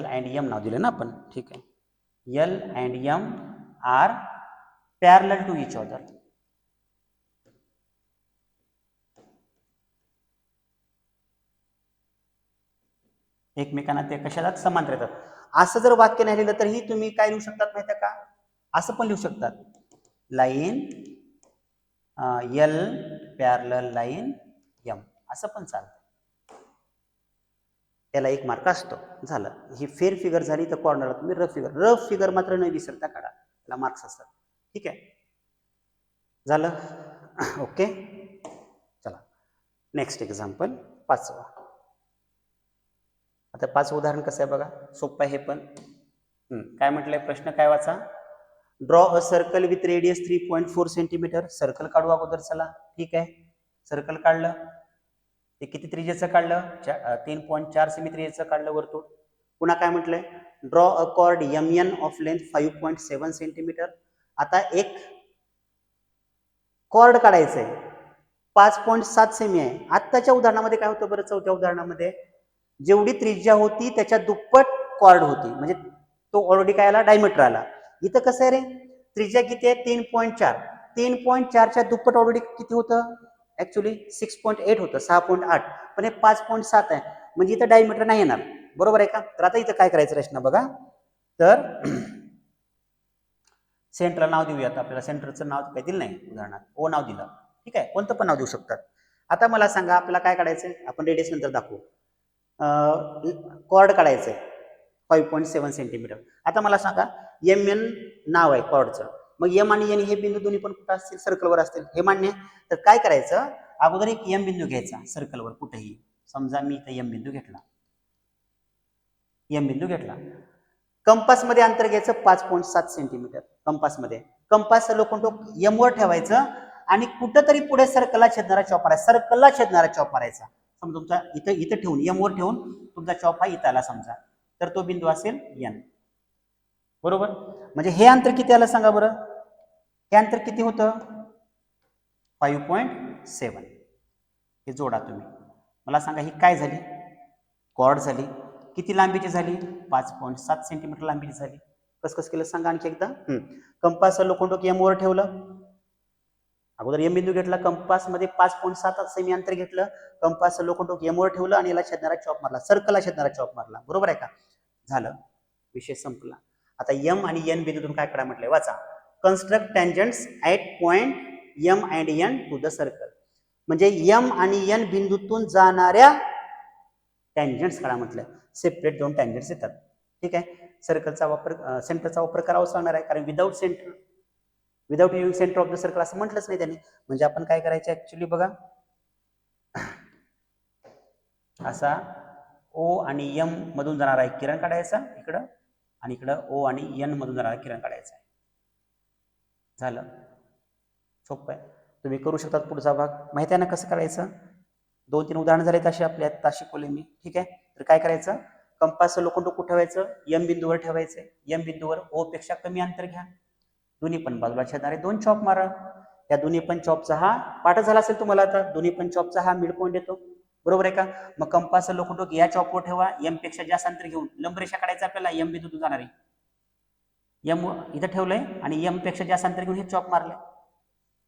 and M नाव दिलं ना आपण. ठीक आहे, L and M are parallel to each other. एकमेकांना ते कशाला समांतर येतात. असं जर वाक्य नाही लिहिलं तरीही तुम्ही काय लिहू शकतात माहिती आहे का, असं पण लिहू शकतात, line L parallel line M, असं पण चालतं. त्याला एक मार्क असतो. झालं, ही फेर फिगर झाली. तर कॉर्नरला तुम्ही रफ फिगर मात्र न विसरता काढा, त्याला मार्क्स असतात. ठीक आहे, झालं. ओके, चला नेक्स्ट एक्झाम्पल, 5वा. आता 5 उदाहरण कसं आहे बघा, सोपं आहे हे पण. काय म्हटलंय, प्रश्न काय वाचा, draw a circle with radius 3.4 centimetre. Circle काढू अगोदर, चला. ठीक आहे, सर्कल काढलं, ते किती त्रिज्येचं काढलं, 3.4 सेमी त्रिज्येचं काढलं वर्तुळ. पुन्हा काय म्हटलंय, draw a cord MN of length 5.7 centimetre. आता एक कॉर्ड काढायचंय, 5.7 सेमी आहे. आत्ताच्या उदाहरणामध्ये काय होतं बरं, चौथ्या उदाहरणामध्ये जेवढी त्रिज्या होती त्याच्या दुप्पट कॉर्ड होती, म्हणजे तो ऑलरेडी काय आला, डायमीटर आला. इथं कसं आहे रे, त्रिज्या किती आहे, 3.4. 3.4च्या दुप्पट ऑलरेडी किती होतं, ऍक्च्युली 6.8 होतं, 6.8. पण हे 5.7 आहे, म्हणजे इथं डायमीटर नाही येणार. बरोबर आहे का. तर आता इथं काय करायचं रचना बघा, तर सेंटरला नाव देऊयात. आपल्याला सेंटरचं नाव काही दिलं नाही उदाहरणात, ओ नाव दिलं. ठीक आहे, कोणतं पण नाव देऊ शकतात. आता मला सांगा, आपल्याला काय काढायचंय, आपण रेडियस नंतर दाखवू. कॉर्ड काढायचंय 5.7 सेंटीमीटर. आता मला सांगा, MN नाव आहे कॉर्डचं, मग एम आणि एन हे बिंदू दोन्ही पण कुठं असतील, सर्कलवर असतील, हे मान्य. तर काय करायचं, अगोदर एक एम बिंदू घ्यायचा सर्कलवर कुठेही. समजा मी इथं एम बिंदू घेतला, कंपास मध्ये अंतर घ्यायचं 5.7 सेंटीमीटर. कंपास लोखंड एम वर ठेवायचं आणि कुठंतरी पुढे सर्कलला छेदणारा चॉप मारायचा. समजा तुमचा इथं ठेवून, एम वर ठेवून तुमचा चॉप हा इथं आला समजा, तर तो बिंदू असेल एन. बरोबर, म्हणजे हे अंतर किती आलं सांगा बरं, हे अंतर किती होतं, 5.7. हे जोडा तुम्ही, मला सांगा ही काय झाली, कॉर्ड झाली. किती लांबीची झाली, 5.7 सेंटीमीटर लांबीची झाली. कसं केलं सांगा आणखी एकदा. कंपास लोखंड एम वर ठेवलं, अगोदर एम बिंदू घेतला, कंपास मध्ये 5.7 सेमी अंतर घेतलं, कंपास लोखंड एम वर ठेवलं आणि याला छेदणारा चॉप मारला, सर्कलला छेदणारा चॉप मारला. बरोबर आहे का, झालं, विषय संपला. आता एम आणि एन बिंदूतून काय करा म्हटलंय, वाचा, construct tangents at point M and N to the circle. म्हणजे एम आणि एन बिंदूतून जाणाऱ्या टँजंट्स काढा म्हटलंय. सेपरेट दोन टँजंट्स येतात. ठीक आहे, सर्कलचा वापर, सेंटरचा वापर करावाच लागणार आहे, कारण without using centre of the circle असं म्हटलंच नाही त्यांनी. म्हणजे आपण काय करायचं ऍक्च्युली बघा, असा ओ आणि एम मधून जाणारा एक किरण काढायचा इकडं, आणि इकडं ओ आणि एन मधून जाणारा किरण काढायचा. झालं, सोपं आहे, तुम्ही करू शकता. पुढचा भाग माहिती आहे ना कसं करायचं. 2-3 उदाहरण झाले तसे आपल्या आता शिकवले मी. ठीक आहे, तर काय करायचं, कंपास लोखंड कुठं ठेवायचं, एम बिंदूवर ठेवायचं. एम बिंदूवर ओ पेक्षा कमी अंतर घ्या, दोन्ही पण बाजूला छेदणारे 2 चॉप मारा. या दोन्ही पण चॉपचा हा पाठ झाला असेल तुम्हाला. आता दोन्ही पण चॉपचा हा मिड पॉईंट येतो. बरोबर आहे का? मग कंपास लोखंड या चॉपवर ठेवा, एम पेक्षा जास्त अंतर घेऊन लंबरेषा काढायचं आपल्याला, एम बिंदूतून जाणारी. एम इथं ठेवलंय आणि एम पेक्षा जास्त अंतर घेऊन हे चॉप मारले,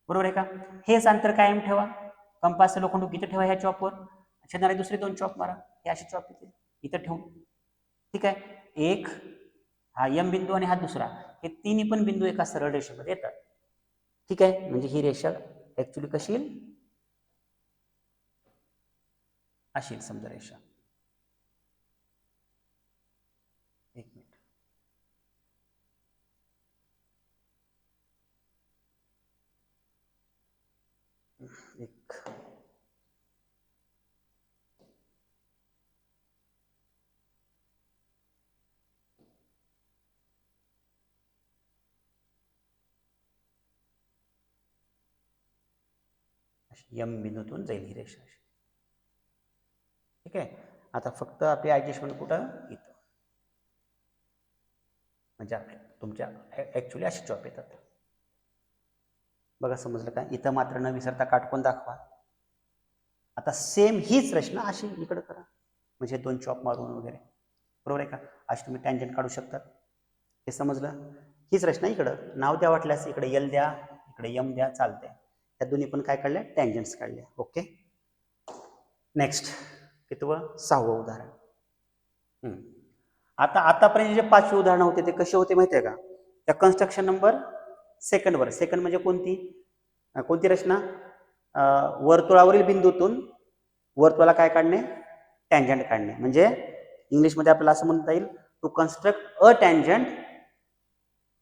बरोबर आहे का? हेच अंतर कायम ठेवा, कंपास लोखंड इथं ठेवा ह्या चॉपवर, छेदणारे दुसरे 2 चॉप मारा, हे असे चॉप येतील इथं ठेवून. ठीक आहे, एक हा एम बिंदू आणि हा दुसरा, हे तिन्ही पण बिंदू एका सरळ रेषेमध्ये येतात. ठीक आहे, म्हणजे ही रेषा ऍक्च्युली कशी येईल, अशी समजा रेषा. एक मिनिट, एक एम बिंदूतून जाईल ही रेषा. ठीक आहे, आता फक्त आपली ऍडजस्टमेंट कुठं, इथं, म्हणजे आपल्या तुमच्या ऍक्च्युली अशी चॉप येतात. बघा समजलं का? इथं मात्र न विसरता काटकोन दाखवा. आता सेम हीच रचना अशी इकडे करा, म्हणजे 2 चॉप मारून वगैरे, बरोबर आहे का? अशी तुम्ही टँजंट काढू शकता. हे समजलं? हीच रचना इकडं नाव द्या वाटल्यास, इकडे एल द्या, इकडे एम द्या, चालते. त्या दोन्ही पण काय काढल्या, टँजंट्स काढल्या. ओके, नेक्स्ट कितवं, 6वं उदाहरण. आता आतापर्यंत जे 5वे उदाहरण होते ते कसे होते माहिती आहे का? त्या कन्स्ट्रक्शन नंबर सेकंडवर, सेकंड म्हणजे कोणती रचना, वर्तुळावरील बिंदूतून वर्तुळाला काय काढणे, टँजंट काढणे. म्हणजे इंग्लिशमध्ये आपल्याला असं म्हणता येईल, to construct a tangent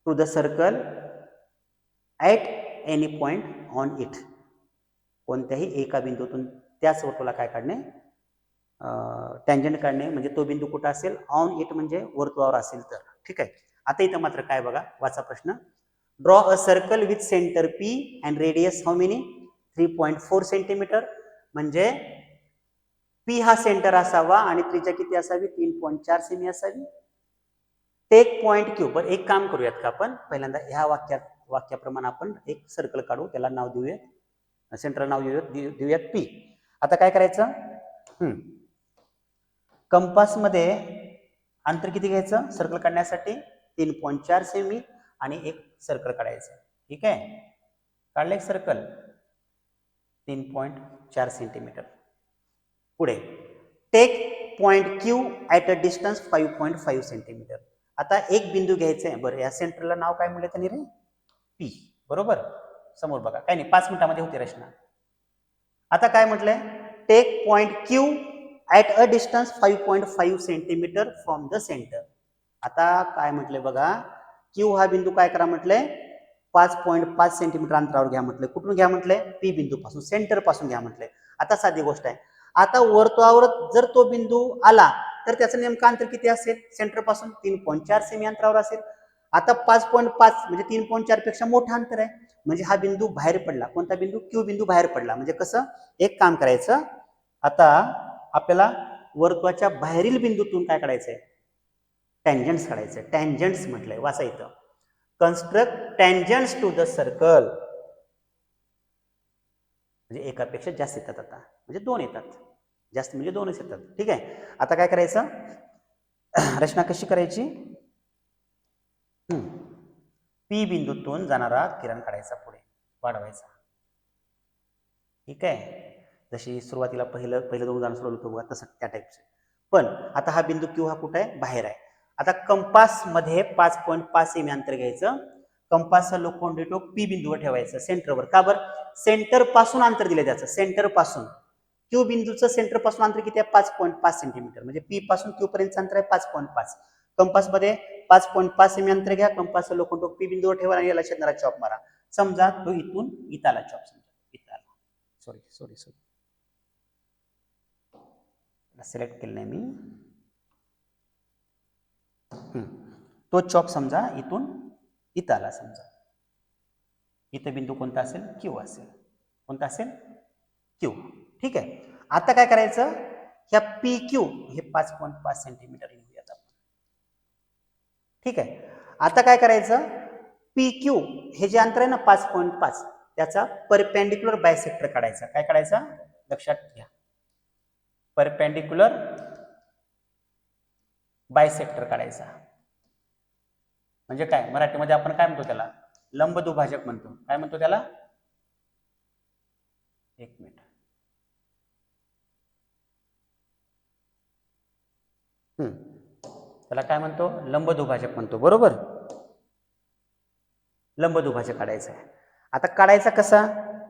to the circle at any point on it. कोणत्याही एका बिंदूतून त्याच वर्तुळाला काय काढणे, टँजंट काढणे. म्हणजे तो बिंदू कुठं असेल, ऑन इट म्हणजे वर्तुळावर असेल तर. ठीक आहे, आता इथं मात्र काय बघा, वाचा प्रश्न. Draw a circle with centre P and radius how many, 3.4 centimetre. म्हणजे पी हा सेंटर असावा आणि त्रिज्या किती असावी, 3.4 सेमी असावी. Take point Q. बरं, एक काम करूयात का आपण, पहिल्यांदा ह्या वाक्याप्रमाणे आपण एक सर्कल काढू, त्याला नाव देऊयात, सेंट्रल नाव देऊयात पी. आता काय करायचं, कंपास मध्ये अंतर किती घ्यायचं सर्कल काढण्यासाठी, 3.4 सेमी, आणि एक सर्कल काढायचं. ठीक आहे, काढलं एक सर्कल 3.4 सेंटीमीटर. पुढे take point Q at a distance 5.5 centimetre. आता एक बिंदू घ्यायचा आहे. बरं, या सेंटरला नाव काय म्हणलं त्यांनी रे, पी. बरोबर, समोर बघा, काय नाही, 5 मिनिटामध्ये होती रचना. आता काय म्हटलंय, take point Q at a distance 5.5 centimetre from the centre. आता काय म्हटलंय बघा, क्यू हा बिंदू काय करा म्हटलंय, 5.5 सेंटीमीटर अंतरावर घ्या म्हटलंय. कुठून घ्या म्हटलंय, पी बिंदू पासून, सेंटर पासून घ्या म्हटलंय. आता साधी गोष्ट आहे, आता वर्तुळावर जर तो बिंदू आला तर त्याचं नेमकं अंतर किती असेल, सेंटर पासून 3.4 सेमी अंतरावर असेल. आता 5.5 म्हणजे 3.4 पेक्षा मोठं अंतर आहे, म्हणजे हा बिंदू बाहेर पडला. कोणता बिंदू, क्यू बिंदू बाहेर पडला. म्हणजे कसं, एक काम करायचं, आता आपल्याला वर्तुळाच्या बाहेरील बिंदूतून काय काढायचंय, टँजंट्स काढायचंय. टँजंट्स म्हटलंय, वाचा इथं, construct tangents to the circle. म्हणजे एकापेक्षा जास्त येतात, आता म्हणजे 2 येतात, जास्त म्हणजे 2च येतात. ठीक आहे, आता काय करायचं, रचना कशी करायची, पी बिंदूतून जाणारा किरण काढायचा, पुढे वाढवायचा. ठीक आहे, जशी सुरुवातीला पहिलं 2 उदाहरण सोडवलं होतं बघा, तसं त्या टाईपचं. पण आता हा बिंदू क्यू हा कुठं आहे, बाहेर आहे. आता कंपास मध्ये 5.5 सेमी अंतर घ्यायचं, कंपासचा लोखंडी टोक पी बिंदूवर ठेवायचं, सेंटरवर. का बरं, सेंटर पासून अंतर दिलं त्याचं, सेंटर पासून क्यू बिंदूचं सेंटर पासून अंतर किती आहे, 5.5 सेंटीमीटर. म्हणजे पी पासून क्यू पर्यंत अंतर आहे 5.5. कंपास मध्ये 5.5 सेमी अंतर घ्या, कंपासचा लोखंड टोक पी बिंदूवर ठेवा आणि याला छेदणारा चॉप मारा. समजा तो इथून इथाला चॉप, समजा इथाला, सॉरी सिलेक्ट केलं नाही मी, तो चॉप समजा इथून इथं आला. समजा इथं बिंदू कोणता असेल, क्यू असेल. कोणता असेल, क्यू. ठीक आहे, आता काय करायचं, ह्या पी क्यू हे 5.5 सेंटीमीटर लिहूयात आपण. ठीक आहे, आता काय करायचं, पी क्यू हे जे अंतर आहे ना 5.5, त्याचा परपेंडिक्युलर बायसेक्टर काढायचा. काय काढायचा, लक्षात घ्या, परपेंडिक्युलर बायसेक्टर काढायचा. म्हणजे काय मराठीमध्ये आपण काय म्हणतो त्याला, लंब दुभाजक म्हणतो. काय म्हणतो त्याला, एक मिनिट, त्याला काय म्हणतो, लंब दुभाजक म्हणतो. बरोबर, लंब दुभाजक काढायचा आहे. आता काढायचा कसा,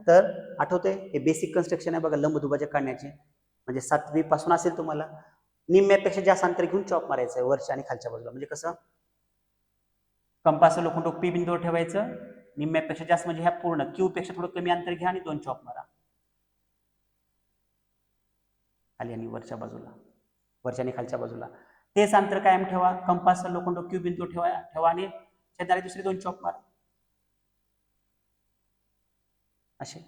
तर आठवतंय हे बेसिक कन्स्ट्रक्शन आहे बघा लंब दुभाजक काढण्याचे. म्हणजे 7वी पासून असेल तुम्हाला. निम्म्यापेक्षा जास्त अंतर घेऊन चॉप मारायचं आहे वरच्या आणि खालच्या बाजूला. म्हणजे कसं, कंपासचं लोखंड पी बिंदूवर ठेवायचं, निम्म्यापेक्षा जास्त म्हणजे ह्या पूर्ण क्यू पेक्षा थोडं कमी अंतर घ्या आणि 2 चॉप मारा खाली आणि वरच्या बाजूला, वरच्या आणि खालच्या बाजूला. तेच अंतर कायम ठेवा, कंपासचं लोखंड क्यू बिंदूवर ठेवा आणि छेदणारे दुसरे 2 चॉप मारा असे.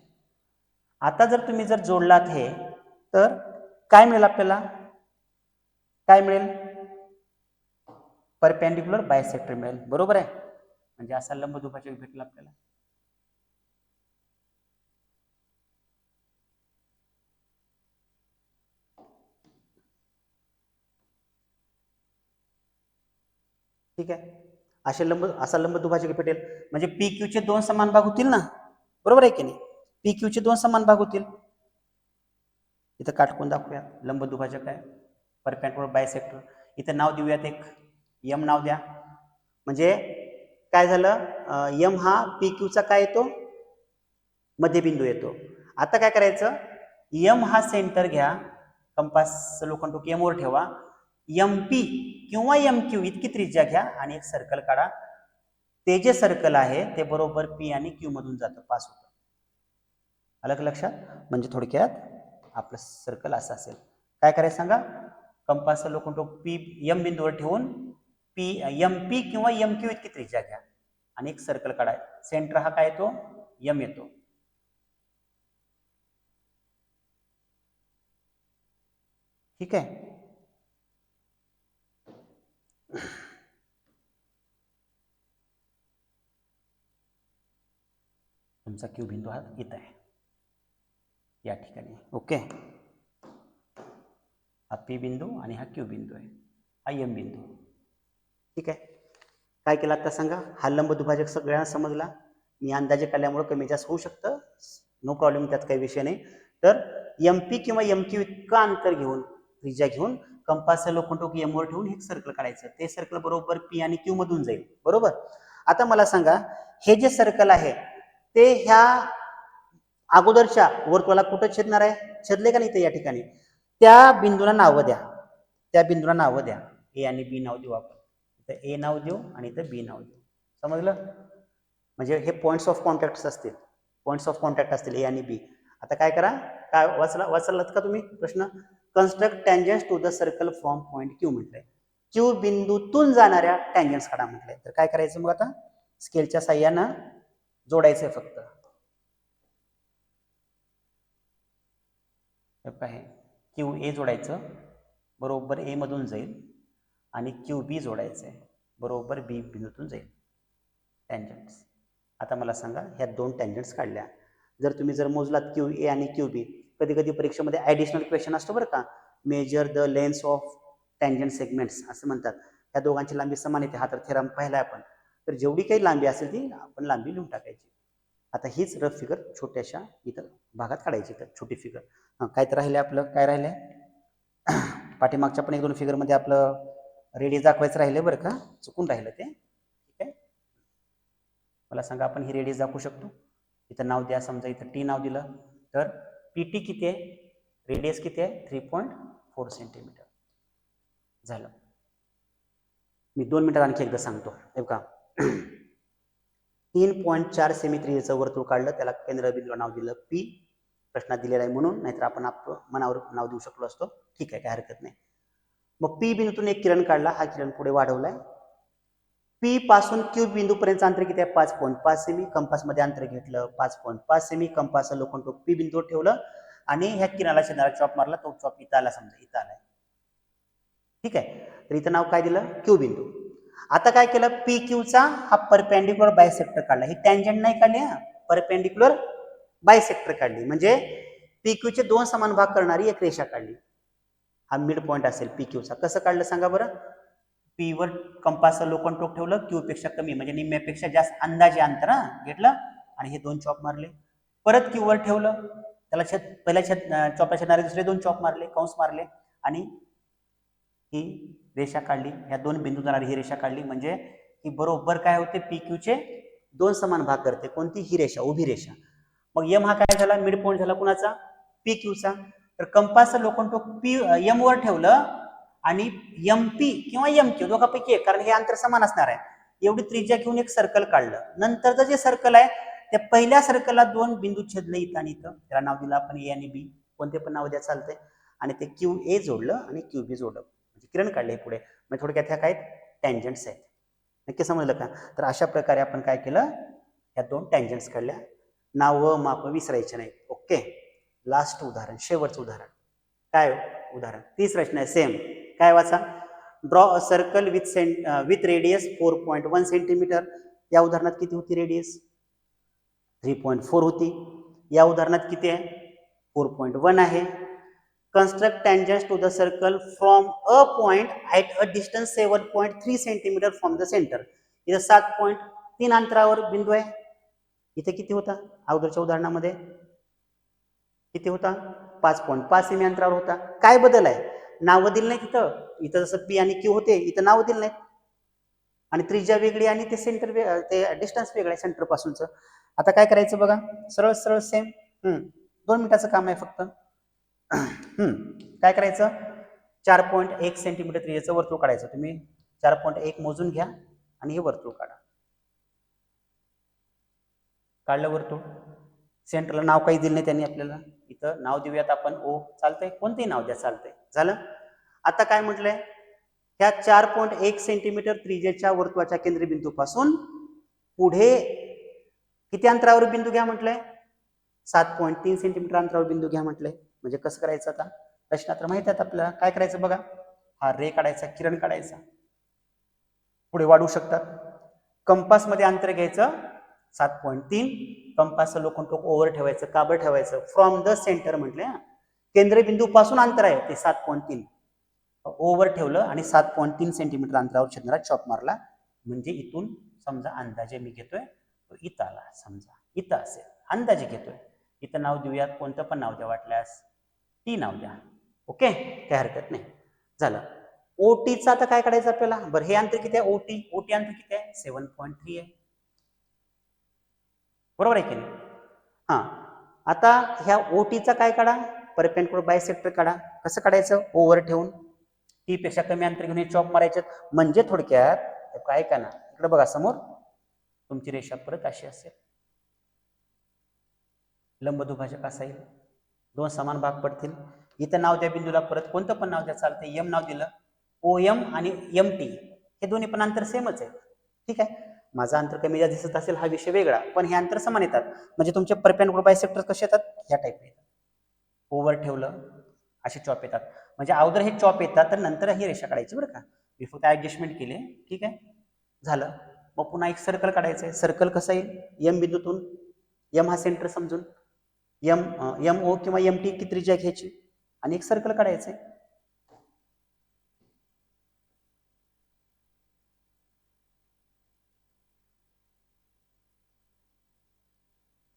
आता जर तुम्ही जर जोडलात हे, तर काय मिळेल आपल्याला, काय मिळेल, परपेंडिक्युलर बायसेक्टर मिळेल. बरोबर आहे, म्हणजे असा लंब दुभाजक भेटला आपल्याला. ठीक आहे, असा लंब दुभाजक भेटेल. म्हणजे पी क्यूचे 2 समान भाग होतील ना, बरोबर आहे की नाही, पी क्यूचे 2 समान भाग होतील. इथं काटकोन दाखवूया, लंब दुभाजक आहे, परपेंडिक्युलर बायसेक्टर. इथं नाव देऊयात, एक यम नाव द्या. म्हणजे काय झालं, यम हा पी क्यूचा काय येतो, मध्यबिंदू येतो. आता काय करायचं, यम हा सेंटर घ्या, कंपास लोखंड एम वर ठेवा, एम पी किंवा एम क्यू इतकी त्रिज्या घ्या आणि एक सर्कल काढा. ते जे सर्कल आहे ते बरोबर पी आणि क्यू मधून जातं, पास होतं. अलग लक्षात, म्हणजे थोडक्यात आपलं सर्कल असं असेल. काय करायचं सांगा, कंपासचं लोखंड पी एम बिंदूवर ठेवून पी एम पी किंवा एम क्यू इतकी त्रिज्या घ्या आणि एक सर्कल काढा. सेंटर हा काय येतो, एम येतो. ठीक आहे, तुमचा क्यू बिंदू हा इथं आहे या ठिकाणी. ओके, हा पी बिंदू आणि हा क्यू बिंदू आहे, हा एम बिंदू. ठीक आहे, काय केलं आता सांगा, हा लंब दुभाजक सगळ्यांना समजला. मी अंदाजे काढल्यामुळे कमी जास्त होऊ शकतं, नो प्रॉब्लेम, त्यात काही विषय नाही. तर एम पी किंवा एम क्यू इतकं अंतर घेऊन, त्रिज्या घेऊन, कंपासचं लोखंड एम वर ठेवून एक सर्कल काढायचं. ते सर्कल बरोबर पी आणि क्यू मधून जाईल. बरोबर, आता मला सांगा, हे जे सर्कल आहे ते ह्या अगोदरच्या वर्तुळाला कुठं छेदणार आहे, छेदले का नाही ते या ठिकाणी. त्या बिंदूला नावं द्या, त्या बिंदूला नावं द्या. ए आणि बी नाव देऊ आपण, इथं ए नाव देऊ आणि इथं बी नाव देऊ. समजलं, म्हणजे हे पॉइंट्स ऑफ कॉन्टॅक्ट असतील, पॉइंट्स ऑफ कॉन्टॅक्ट असतील ए आणि बी. आता काय करा, काय वाचलात का तुम्ही प्रश्न, construct tangents to the circle from point Q म्हटलंय. क्यू बिंदूतून जाणाऱ्या टँजन्स काढा म्हटलंय. तर काय करायचं मग, आता स्केलच्या साह्यानं जोडायचंय फक्त. आहे क्यू ए जोडायचं, बरोबर ए मधून जाईल, आणि क्यू बी जोडायचं आहे, बरोबर बी बिंदूतून जाईल. टँजंट्स. आता मला सांगा, ह्या 2 टँजंट्स काढल्या. जर तुम्ही जर मोजलात क्यू ए आणि क्यू बी, कधी कधी परीक्षेमध्ये ॲडिशनल क्वेश्चन असतो बरं का, measure the length of tangent segments असं म्हणतात. ह्या दोघांची लांबी समान येते, हा तर थेरम पाहिला आपण. तर जेवढी काही लांबी असेल ती आपण लांबी लिहून टाकायची. आता हीच रफ फिगर छोट्याशा इथं भागात काढायची, तर छोटी फिगर. काय तर राहिले आपलं, काय राहिलंय, पाठीमागच्या पण 1-2 फिगरमध्ये आपलं रेडियस दाखवायचं राहिले बरं का, चुकून राहिलं ते. ठीक आहे, मला सांगा, आपण ही रेडियस दाखवू शकतो. इथं नाव द्या, समजा इथं टी नाव दिलं, तर पी टी किती आहे, रेडियस किती आहे, 3.4 सेंटीमीटर झालं. मी 2 मिनिटात आणखी एकदा सांगतो. हे का 3.4 सेमी त्रिज्येचं वर्तुळ काढलं, त्याला केंद्रबिंदूला नाव दिलं पी. प्रश्नात दिलेला आहे म्हणून, नाहीतर आपण मनावर नाव देऊ शकलो असतो. ठीक आहे, काय हरकत नाही. मग पी बिंदूतून एक किरण काढला, हा किरण पुढे वाढवलाय. पी पासून क्यू बिंदूपर्यंत अंतर किती आहे, 5.5 सेमी. कंपासमध्ये अंतर घेतलं 5.5 सेमी. कंपासचं लोखंड पी बिंदूवर ठेवलं आणि ह्या किरणाला छेदणारा चॉप मारला. तो चॉप इथं आला, समजा इथं आलाय. ठीक आहे, तर इथं नाव काय दिलं, क्यू बिंदू. आता काय केलं, पी क्यूचा हा परपेंडिक्युलर बायसेक्टर काढला. ही टँजंट नाही काढली, हा परपेंडिक्युलर बायसेक्टर काढली. म्हणजे पी क्यूचे 2 समान भाग करणारी एक रेषा काढली. हा मिड पॉईंट असेल पी क्यूचा. कसं काढलं सांगा बरं. पी वर कंपासचं लोखंड टोक ठेवलं, क्यू पेक्षा कमी म्हणजे निम्म्यापेक्षा जास्त अंदाजे अंतर घेतलं आणि हे 2 चॉप मारले. परत क्यू वर ठेवलं, त्याला पहिल्या चॉपला छेदणारे दुसरे 2 चॉप मारले, कंस मारले आणि ही रेषा काढली. ह्या 2 बिंदू जाणारी ही रेषा काढली म्हणजे ही बरोबर काय होते, पी क्यूचे 2 समान भाग करते. कोणती? ही रेषा, उभी रेषा. मग एम हा काय झाला, मिड पॉईंट झाला कुणाचा? पी क्यूचा. तर कंपासचं लोखंड टोक पी एम वर ठेवलं आणि एम पी किंवा एम क्यू दोघांपैकी एक, कारण हे अंतर समान असणार आहे, एवढी त्रिज्या घेऊन एक सर्कल काढलं. नंतरचं जे सर्कल आहे त्या पहिल्या सर्कलला 2 बिंदू छेदले इथं आणि इथं, त्याला नाव दिलं आपण ए आणि बी, कोणते पण नाव द्या चालतंय. आणि ते क्यू ए जोडलं आणि क्यू बी जोडलं, म्हणजे किरण काढले पुढे. म्हणजे थोडक्यात ह्या काय टँजंट्स आहेत. नक्की समजलं का? तर अशा प्रकारे आपण काय केलं, ह्या 2 टँजंट्स काढल्या. नाव माप विसरायचे नाही. ओके. लास्ट उदाहरण, शेवटचं उदाहरण. काय उदाहरण? 30 प्रश्न आहे सेम. काय वाचा? Draw a circle with radius 4.1 centimetre. या उदाहरणात किती होती रेडियस? 3.4 होती. या उदाहरणात किती आहे? 4.1 आहे. Construct tangents to the circle from a point at a distance 7.3 centimetre from the centre. इथं 7.3 अंतरावर बिंदू आहे. इथे किती होता अगोदरच्या उदाहरणामध्ये? किती होता? 5.5 सेमी अंतरावर होता. काय बदल आहे? नावं दिली नाही तिथं. इथं जसं पी आणि क्यू होते, इथं नावं दिली नाहीत आणि त्रिज्या वेगळी आणि ते सेंटर ते डिस्टन्स वेगळं आहे सेंटर पासूनचं. आता काय करायचं बघा, सरळ सरळ सेम. 2 मिनिटाचं काम आहे फक्त. काय करायचं? 4.1 सेंटीमीटर त्रिज्याचं वर्तुळ काढायचं. तुम्ही 4.1 मोजून घ्या आणि हे वर्तुळ काढा. काढलं वर्तुळ. सेंटरला नाव काही दिलं नाही त्यांनी आपल्याला. इथं नाव देऊयात आपण ओ. चालतंय, कोणतेही नाव द्या, चालतंय. झालं. आता काय म्हटलंय, ह्या 4.1 सेंटीमीटर त्रिज्येच्या वर्तुळाच्या केंद्रबिंदूपासून पुढे किती अंतरावर बिंदू घ्या म्हटलंय? 7.3 सेंटीमीटर अंतरावर बिंदू घ्या म्हटलंय. म्हणजे कसं करायचं आता? प्रश्न तर माहित आहेत आपल्याला. काय करायचं बघा, हा रे काढायचा, किरण काढायचा, पुढे वाढवू शकतात. कंपास मध्ये अंतर घ्यायचं 7.3. कंपासचं लोखंड टोक ओव्हर ठेवायचं. काबर ठेवायचं? फ्रॉम द सेंटर म्हटले. केंद्रबिंदू पासून अंतर आहे ते 7.3. ओव्हर ठेवलं आणि 7.3 सेंटीमीटर अंतरावर छेदणारा चॉप मारला. म्हणजे इथून समजा अंदाजे मी घेतोय इथं आला, समजा इथं असेल, अंदाजे घेतोय. इथं नाव देऊयात, कोणतं पण नाव द्या वाटल्यास, टी नाव द्या. ओके, काही हरकत नाही. झालं. ओटीचं आता काय काढायचं आपल्याला? बरं, हे अंतर किती आहे? ओटी अंतर किती आहे? 7.3 आहे. बरोबर आहे की नाही? हा. आता ह्या ओटीचा काय काढा? परपेंडिक्युलर बायसेक्टर काढा. कसं काढायचं? ओव्हर ठेवून टी पेक्षा कमी अंतर घेऊन चॉप मारायचे. म्हणजे थोडक्यात काय का ना, इकडे बघा समोर तुमची रेषा परत अशी असेल, लंबदुभाजक असा येईल, 2 समान भाग पडतील. इथं नाव द्या बिंदूला, परत कोणतं पण नाव द्या चालतंय. एम नाव दिलं. ओ एम आणि एम टी हे दोन्ही पण अंतर सेमच आहे. ठीक आहे. माझं अंतर कमी जास्त दिसत असेल हा विषय वेगळा, पण हे अंतर समान येतात. म्हणजे तुमचे परपेंडिक्युलर बायसेक्टर कसे येतात? ह्या टाईप येतात. ओव्हर ठेवलं असे चॉप येतात. म्हणजे अगोदर हे चॉप येतात तर नंतर ही रेषा काढायची बरं का. मी फक्त ऍडजस्टमेंट केली. ठीक आहे, झालं. मग पुन्हा एक सर्कल काढायचं आहे. सर्कल कसं येईल? एम बिंदूतून, एम हा सेंटर समजून, एम ओ किंवा एम टी की त्रिज्या घ्यायची आणि एक सर्कल काढायचं आहे.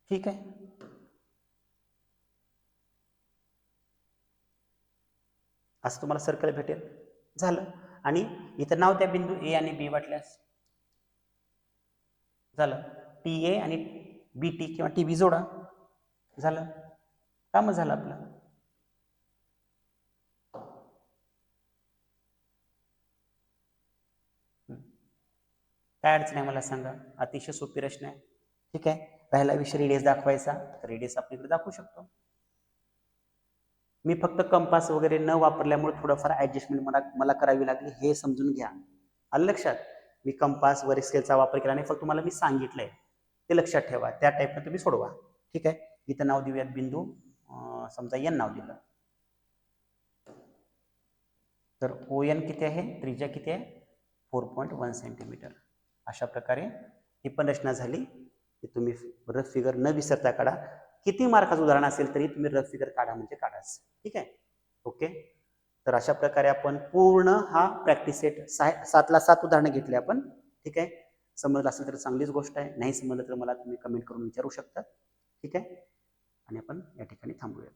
ठीक आहे. असं तुम्हाला सर्कल भेटेल. झालं. आणि इथं नाव त्या बिंदू ए आणि बी वाटल्यास झालं. टी ए आणि बी टी किंवा टी बी जोडा. झालं, काम झालं आपलं. काय अडचण आहे मला सांगा. अतिशय सोपी प्रश्न आहे. ठीक आहे. पहिला विषय रेडियस दाखवायचा, तर रेडियस आपण इकडे दाखवू शकतो. मी फक्त कंपास वगैरे न वापरल्यामुळे थोडंफार ऍडजस्टमेंट मला करावी लागली, हे समजून घ्या. आलं लक्षात? मी कंपास वर स्केलचा वापर केला नाही, फक्त तुम्हाला मी सांगितलंय ते लक्षात ठेवा. त्या टाईपनं तुम्ही सोडवा. ठीक आहे. इथं नाव देऊयात बिंदू, समजा एन नाव दिलं. तर ओ एन किती आहे? त्रिज्या किती आहे? 4.1 सेंटीमीटर. अशा प्रकारे ही पण रचना झाली. की तुम्ही रफ फिगर न विसरता काढा. किती मार्काचं उदाहरण असेल तरी तुम्ही रफ फिगर काढा म्हणजे काढाच. ठीक आहे. ओके. तर अशा प्रकारे आपण पूर्ण हा प्रॅक्टिस सेट 7ला 7 उदाहरणं घेतली आपण. ठीक आहे. समजलं असेल तर चांगलीच गोष्ट आहे. नाही समजलं तर मला तुम्ही कमेंट करून विचारू शकता. ठीक आहे. आणि आपण या ठिकाणी थांबूयात.